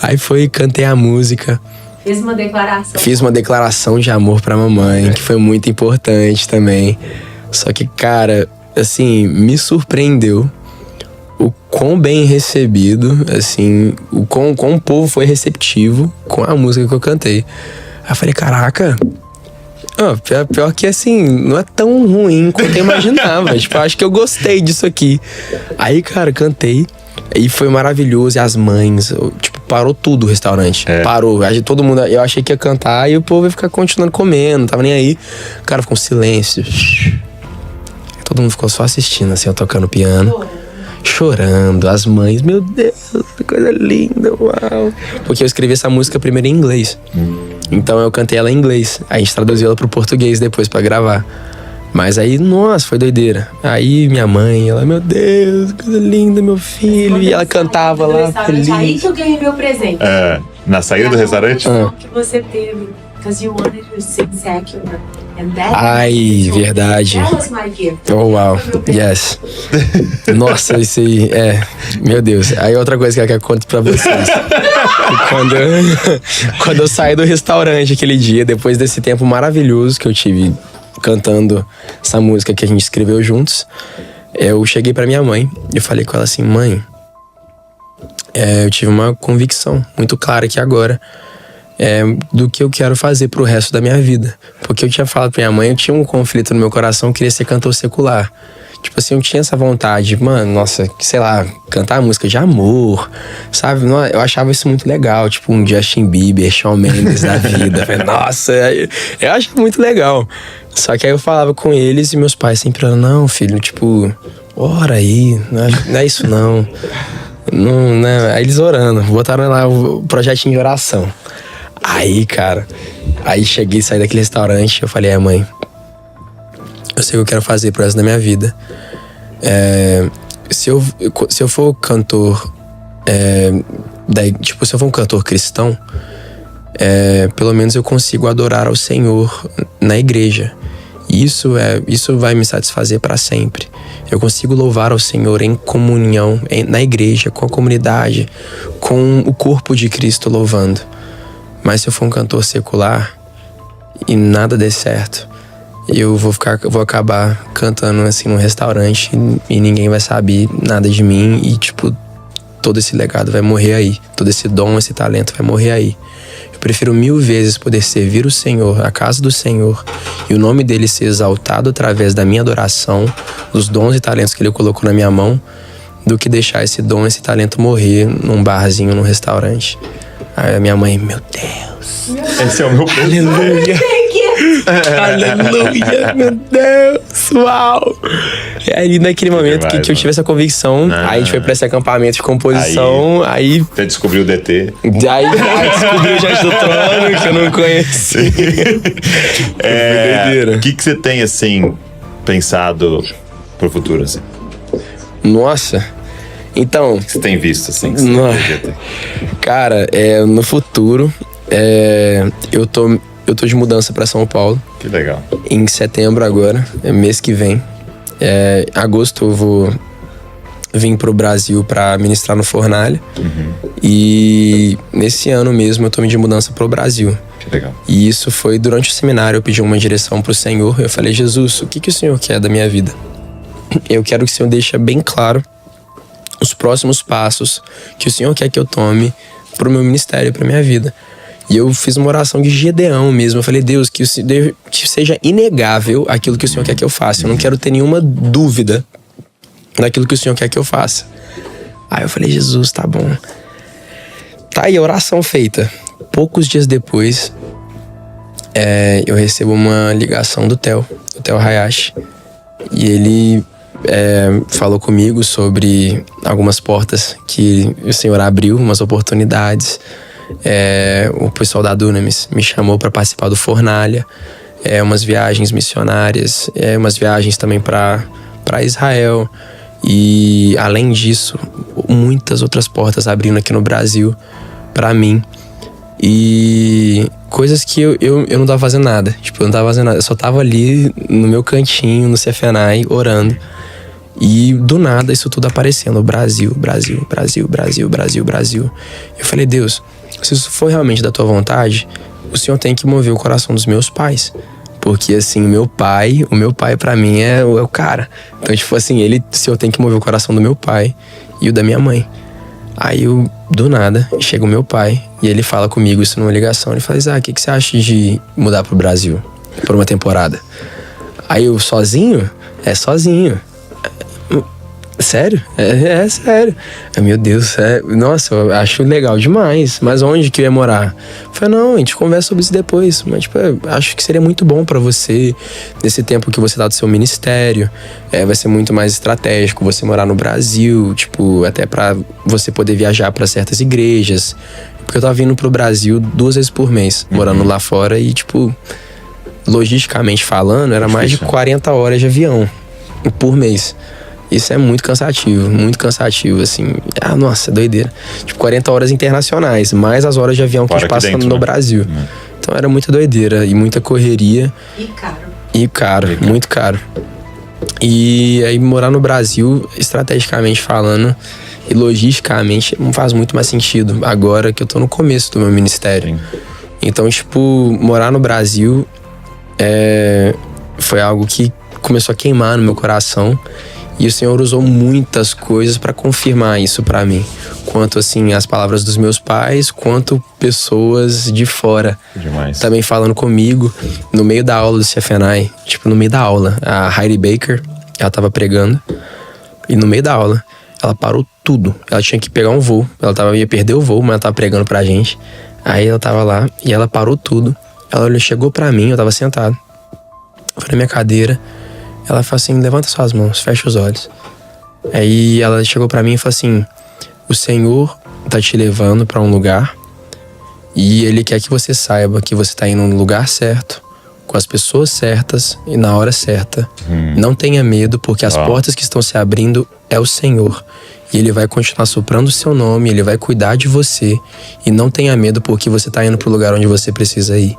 Aí cantei a música. Fiz uma declaração. Fiz uma declaração de amor pra mamãe, que foi muito importante também. Só que, cara, assim, me surpreendeu o quão bem recebido, assim, o quão o povo foi receptivo com a música que eu cantei. Aí eu falei, caraca, pior que assim, não é tão ruim quanto eu imaginava. Tipo, acho que eu gostei disso aqui. Aí, cara, cantei e foi maravilhoso. E as mães, tipo, parou tudo o restaurante. Parou. Todo mundo, eu achei que ia cantar e o povo ia ficar continuando comendo, não tava nem aí. O cara ficou um silêncio. Todo mundo ficou só assistindo, assim, eu tocando piano. Chorando, as mães, meu Deus, que coisa linda, uau. Porque eu escrevi essa música primeiro em inglês. Então eu cantei ela em inglês. A gente traduziu ela pro português depois pra gravar. Mas aí, nossa, foi doideira. Aí minha mãe, ela, meu Deus, que coisa linda, meu filho. E ela cantava lá, feliz. Aí que eu ganhei meu presente. Na saída do restaurante? Que você teve. Because you wanted to sing secular. Ai, verdade. Oh, wow. Yes. Nossa, isso aí, meu Deus. Aí outra coisa que eu conto pra vocês. Quando eu saí do restaurante aquele dia, depois desse tempo maravilhoso que eu tive cantando essa música que a gente escreveu juntos, eu cheguei pra minha mãe e falei com ela assim: mãe, eu tive uma convicção muito clara aqui agora do que eu quero fazer pro resto da minha vida. Porque eu tinha falado pra minha mãe, eu tinha um conflito no meu coração, eu queria ser cantor secular. Tipo assim, eu tinha essa vontade, mano, nossa, sei lá, cantar música de amor, sabe? Eu achava isso muito legal, tipo um Justin Bieber, Shawn Mendes da vida. Nossa, eu achava muito legal. Só que aí eu falava com eles e meus pais sempre falaram: não, filho, tipo, ora aí, não é isso não. Não, né? Aí eles orando, botaram lá o projetinho de oração. Aí, cara, cheguei, saí daquele restaurante, eu falei: mãe, eu sei o que eu quero fazer pro resto da minha vida. Se eu for cantor, tipo, se eu for um cantor cristão, pelo menos eu consigo adorar ao Senhor na igreja. Isso vai me satisfazer para sempre. Eu consigo louvar ao Senhor em comunhão, na igreja, com a comunidade, com o corpo de Cristo louvando. Mas se eu for um cantor secular e nada der certo, eu vou acabar cantando assim num restaurante e ninguém vai saber nada de mim e, tipo, todo esse legado vai morrer aí. Todo esse dom, esse talento vai morrer aí. Eu prefiro 1000 vezes poder servir o Senhor, a casa do Senhor, e o nome dele ser exaltado através da minha adoração, dos dons e talentos que ele colocou na minha mão, do que deixar esse dom, esse talento morrer num barzinho, num restaurante. Aí a minha mãe: meu Deus, esse é o meu presente. Aleluia. Aleluia, meu Deus, uau. E aí naquele momento que eu tive essa convicção, aí a gente foi pra esse acampamento de composição, aí você descobriu o DT. Aí descobriu o Gente do Trono, que eu não conheci. O que você tem, assim, pensado pro futuro, assim? Nossa, então... O que você tem visto, assim? Cara, no futuro, eu tô de mudança pra São Paulo. Que legal. Em setembro agora, mês que vem. Agosto eu vou vir pro Brasil pra ministrar no Fornalha. E nesse ano mesmo eu tô de mudança pro Brasil. Que legal. E isso foi durante o seminário, eu pedi uma direção pro Senhor. Eu falei: Jesus, o que o Senhor quer da minha vida? Eu quero que o Senhor deixe bem claro os próximos passos que o Senhor quer que eu tome pro meu ministério, pra minha vida. E eu fiz uma oração de Gedeão mesmo. Eu falei: Deus, que seja inegável aquilo que o Senhor quer que eu faça. Eu não quero ter nenhuma dúvida daquilo que o Senhor quer que eu faça. Aí eu falei: Jesus, tá bom. Tá aí a oração feita. Poucos dias depois, eu recebo uma ligação do Theo Hayashi. E ele falou comigo sobre algumas portas que o Senhor abriu, umas oportunidades. O pessoal da Dunamis me chamou para participar do Fornalha, umas viagens missionárias, umas viagens também para Israel, e além disso muitas outras portas abrindo aqui no Brasil para mim, e coisas que eu não tava fazendo nada, tipo, eu não tava fazendo nada, eu só tava ali no meu cantinho no CFNAI orando. E do nada isso tudo aparecendo: Brasil, Brasil, Brasil, Brasil, Brasil, Brasil. Eu falei: Deus, se isso for realmente da tua vontade, o Senhor tem que mover o coração dos meus pais. Porque assim, o meu pai pra mim é o cara. Então, tipo assim, o Senhor tem que mover o coração do meu pai e o da minha mãe. Aí do nada, chega o meu pai e ele fala comigo isso numa ligação. Ele fala: o que você acha de mudar pro Brasil por uma temporada? Aí eu: sozinho? Sozinho. Sério? Sério. Meu Deus, nossa, eu acho legal demais. Mas onde que eu ia morar? Eu falei: não, a gente conversa sobre isso depois. Mas, tipo, acho que seria muito bom pra você, nesse tempo que você tá do seu ministério. Vai ser muito mais estratégico você morar no Brasil, tipo, até pra você poder viajar pra certas igrejas. Porque eu tava vindo pro Brasil 2 vezes por mês, morando lá fora. E, tipo, logisticamente falando, era mais de 40 horas de avião por mês. Isso é muito cansativo, assim. Ah, nossa, doideira. Tipo, 40 horas internacionais, mais as horas de avião que a gente passa dentro, no Brasil. Então era muita doideira e muita correria. E caro, muito caro. E aí morar no Brasil, estrategicamente falando e logisticamente, não faz muito mais sentido agora que eu tô no começo do meu ministério. Sim. Então, tipo, morar no Brasil foi algo que começou a queimar no meu coração. E o Senhor usou muitas coisas para confirmar isso para mim. Quanto, assim, as palavras dos meus pais, quanto pessoas de fora. Demais. Também falando comigo, no meio da aula do CFNI. Tipo, no meio da aula, a Heidi Baker, ela tava pregando. E no meio da aula, ela parou tudo. Ela tinha que pegar um voo. Ia perder o voo, mas ela tava pregando pra gente. Aí ela tava lá e ela parou tudo. Ela chegou pra mim, eu tava sentado. Foi na minha cadeira. Ela falou assim, levanta suas mãos, fecha os olhos. Aí ela chegou pra mim e falou assim, o Senhor tá te levando pra um lugar e Ele quer que você saiba que você tá indo no lugar certo, com as pessoas certas e na hora certa. Não tenha medo, porque as portas que estão se abrindo é o Senhor. E Ele vai continuar soprando o seu nome, Ele vai cuidar de você. E não tenha medo, porque você tá indo pro lugar onde você precisa ir.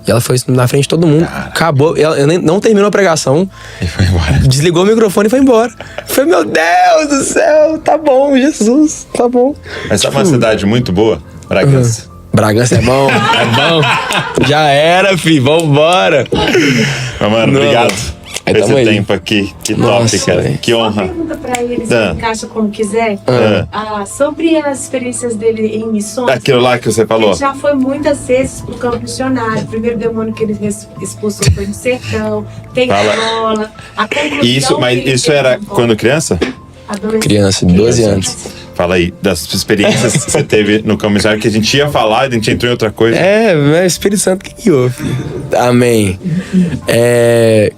E ela foi na frente de todo mundo. Cara. Acabou. Ela não terminou a pregação. E foi embora. Desligou o microfone e foi embora. Foi, meu Deus do céu. Tá bom, Jesus. Tá bom. Mas sabe uma cidade muito boa? Bragança. Bragança é bom. É bom. Já era, filho. Vambora. Mano, obrigado. Esse tempo aqui, que top, cara. Véio. Que honra. Uma pergunta pra ele, se encaixa como quiser. Sobre as experiências dele em missões. Aquilo lá que você falou. Ele já foi muitas vezes pro campo missionário. O primeiro demônio que ele expulsou foi no sertão. Tem escola. Mas isso era quando criança? Criança, de 12 anos. Fala aí, das experiências que você teve no campo missionário, que a gente ia falar, a gente entrou em outra coisa. O Espírito Santo que guiou, filho. Amém.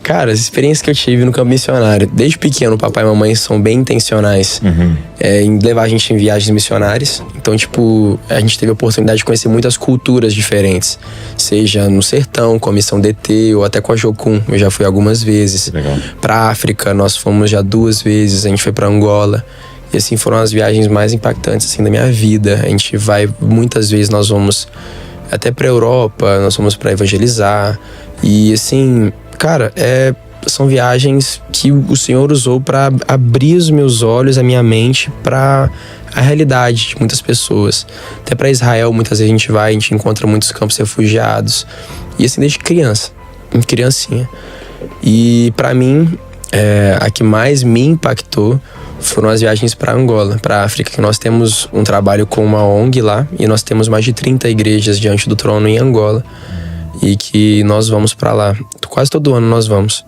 Cara, as experiências que eu tive no campo missionário, desde pequeno, o papai e a mamãe são bem intencionais em levar a gente em viagens missionárias. Então, tipo, a gente teve a oportunidade de conhecer muitas culturas diferentes. Seja no sertão, com a missão DT, ou até com a Jocum. Eu já fui algumas vezes. Legal. Pra África, nós fomos já 2 vezes. A gente foi pra Angola. E assim, foram as viagens mais impactantes assim, da minha vida. A gente vai, muitas vezes nós vamos até pra Europa, nós vamos pra evangelizar. E assim, cara, são viagens que o Senhor usou pra abrir os meus olhos, a minha mente pra a realidade de muitas pessoas. Até pra Israel, muitas vezes a gente encontra muitos campos refugiados. E assim, desde criancinha. E pra mim, a que mais me impactou foram as viagens para Angola, para África, que nós temos um trabalho com uma ONG lá e nós temos mais de 30 igrejas diante do trono em Angola e que nós vamos para lá. Quase todo ano nós vamos.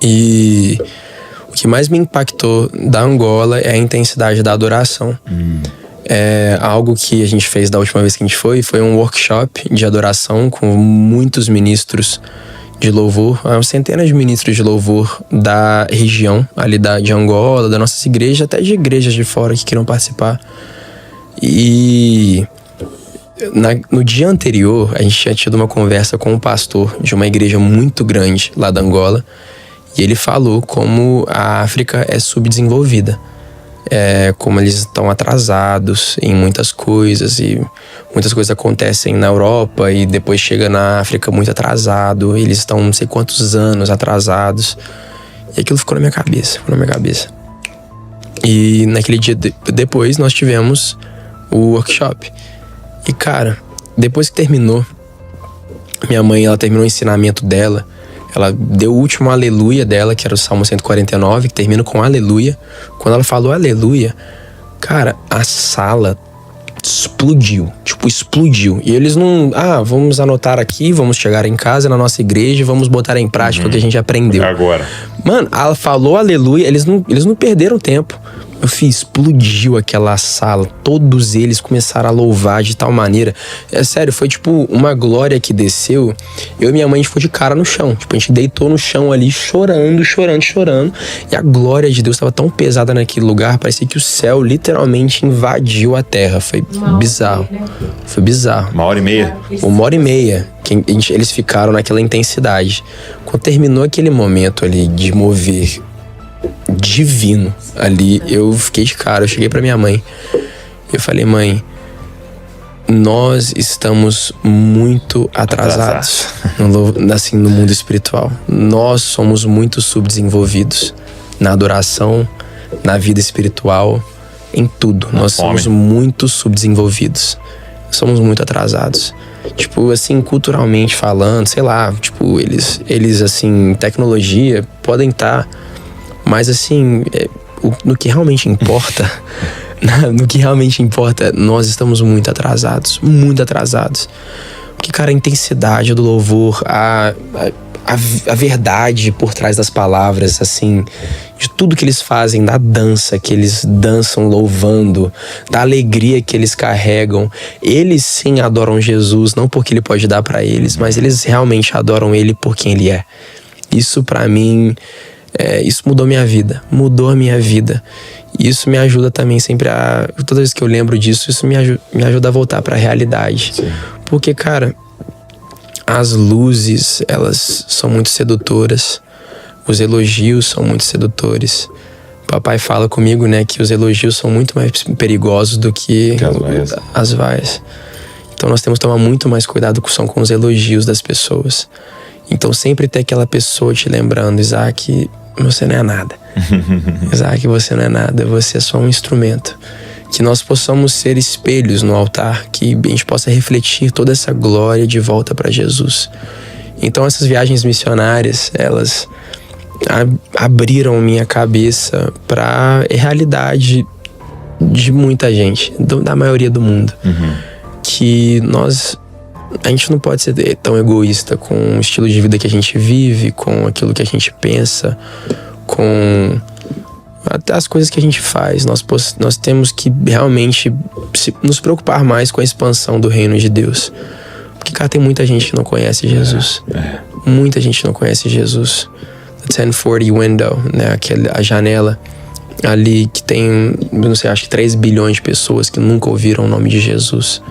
E o que mais me impactou da Angola é a intensidade da adoração. Algo que a gente fez da última vez que a gente foi um workshop de adoração com muitos ministros de louvor, centenas de ministros de louvor da região ali de Angola, das nossas igrejas, até de igrejas de fora que queriam participar. E no dia anterior, a gente tinha tido uma conversa com um pastor de uma igreja muito grande lá da Angola, e ele falou como a África é subdesenvolvida. Como eles estão atrasados em muitas coisas e muitas coisas acontecem na Europa e depois chega na África muito atrasado, eles estão não sei quantos anos atrasados, e aquilo ficou na minha cabeça. E naquele dia depois nós tivemos o workshop e, cara, depois que terminou, minha mãe, ela terminou o ensinamento dela. Ela deu o último aleluia dela, que era o Salmo 149, que termina com aleluia. Quando ela falou aleluia, cara, a sala explodiu. E eles não... vamos anotar aqui, vamos chegar em casa, na nossa igreja, vamos botar em prática o que a gente aprendeu. Agora. Mano, ela falou aleluia, eles não perderam tempo. Eu explodiu aquela sala. Todos eles começaram a louvar de tal maneira. Sério, foi tipo uma glória que desceu. Eu e minha mãe, a gente ficou de cara no chão. Tipo, a gente deitou no chão ali, chorando. E a glória de Deus estava tão pesada naquele lugar, parecia que o céu literalmente invadiu a terra. Foi bizarro. Foi bizarro. 1h30? 1h30. Eles ficaram naquela intensidade. Quando terminou aquele momento ali de mover divino ali. Eu fiquei de cara, eu cheguei pra minha mãe. Eu falei, mãe, nós estamos muito atrasados assim, no mundo espiritual. Nós somos muito subdesenvolvidos na adoração, na vida espiritual, em tudo. Nós somos muito subdesenvolvidos. Somos muito atrasados. Tipo, assim, culturalmente falando, sei lá, tipo, eles assim, tecnologia, podem estar, mas assim, no que realmente importa, no que realmente importa, nós estamos muito atrasados. Muito atrasados. Porque, cara, a intensidade do louvor, a verdade por trás das palavras, assim, de tudo que eles fazem, da dança que eles dançam louvando, da alegria que eles carregam. Eles sim adoram Jesus, não porque ele pode dar pra eles, mas eles realmente adoram ele por quem ele é. Isso pra mim, isso mudou minha vida, mudou a minha vida. E isso me ajuda também sempre toda vez que eu lembro disso, isso me ajuda a voltar pra realidade. Sim. Porque, cara, as luzes, elas são muito sedutoras. Os elogios são muito sedutores. Papai fala comigo, né, que os elogios são muito mais perigosos do que as vaias. Então nós temos que tomar muito mais cuidado com os elogios das pessoas. Então sempre ter aquela pessoa te lembrando, Isaac, você não é nada. Isaac, você não é nada, você é só um instrumento. Que nós possamos ser espelhos no altar, que a gente possa refletir toda essa glória de volta para Jesus. Então essas viagens missionárias, elas abriram minha cabeça para a realidade de muita gente, da maioria do mundo. Que a gente não pode ser tão egoísta com o estilo de vida que a gente vive, com aquilo que a gente pensa, com até as coisas que a gente faz. Nós temos que realmente nos preocupar mais com a expansão do reino de Deus. Porque, cara, tem muita gente que não conhece Jesus. Muita gente não conhece Jesus. The 1040 window, né? A janela ali que tem, não sei, acho que 3 bilhões de pessoas que nunca ouviram o nome de Jesus.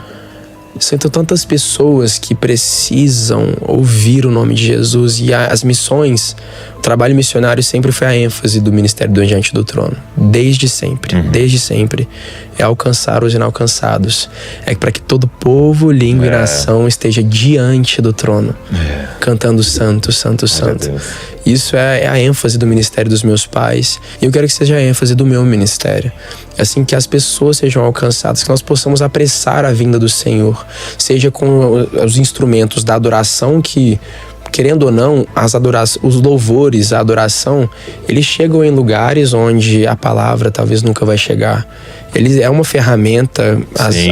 São tantas pessoas que precisam ouvir o nome de Jesus. E as missões, o trabalho missionário sempre foi a ênfase do ministério do Diante do Trono. Desde sempre, desde sempre. É alcançar os inalcançados. É para que todo povo, língua e nação esteja diante do trono. Cantando santo, santo, santo. Isso é a ênfase do ministério dos meus pais. E eu quero que seja a ênfase do meu ministério. Assim, que as pessoas sejam alcançadas, que nós possamos apressar a vinda do Senhor. Seja com os instrumentos da adoração que, querendo ou não, os louvores, a adoração, eles chegam em lugares onde a palavra talvez nunca vai chegar. É uma ferramenta,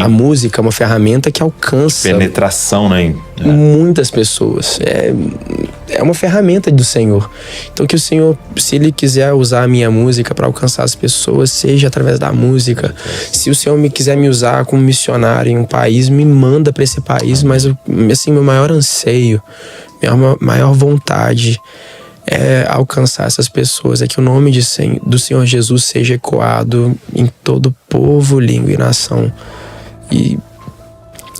a música é uma ferramenta que alcança penetração, né? Muitas pessoas. É uma ferramenta do Senhor. Então que o Senhor, se Ele quiser usar a minha música para alcançar as pessoas, seja através da música. Se o Senhor quiser me usar como missionário em um país, me manda para esse país. Mas assim, meu maior anseio, minha maior vontade é alcançar essas pessoas, é que o nome do Senhor Jesus seja ecoado em todo povo, língua e nação. E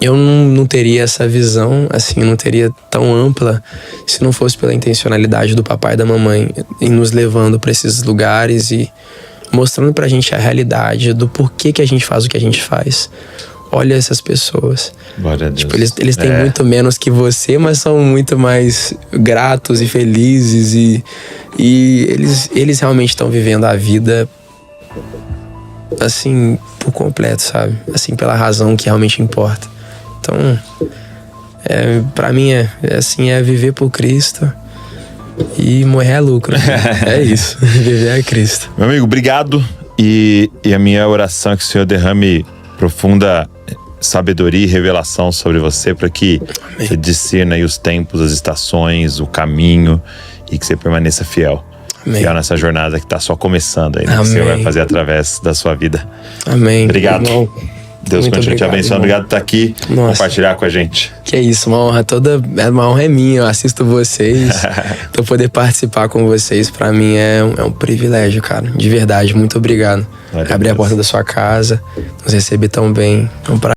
eu não teria essa visão, assim, não teria tão ampla se não fosse pela intencionalidade do papai e da mamãe em nos levando para esses lugares e mostrando pra gente a realidade do porquê que a gente faz o que a gente faz. Olha essas pessoas. Glória a Deus. Tipo, eles têm muito menos que você, mas são muito mais gratos e felizes e eles realmente estão vivendo a vida assim, por completo, sabe? Assim, pela razão que realmente importa. Então, pra mim é viver por Cristo e morrer é lucro. É isso, viver é Cristo. Meu amigo, obrigado. E a minha oração é que o Senhor derrame profunda sabedoria e revelação sobre você, para que você discerna aí os tempos, as estações, o caminho, e que você permaneça fiel. Amém. Fiel nessa jornada que está só começando aí, né? Que o Senhor vai fazer através da sua vida. Amém. Obrigado. Irmão. Deus continue te abençoando. Obrigado por estar aqui, compartilhar com a gente. Que isso, uma honra é minha. Eu assisto vocês. Então poder participar com vocês, pra mim é um privilégio, cara. De verdade, muito obrigado. Abrir a porta da sua casa, nos receber tão bem.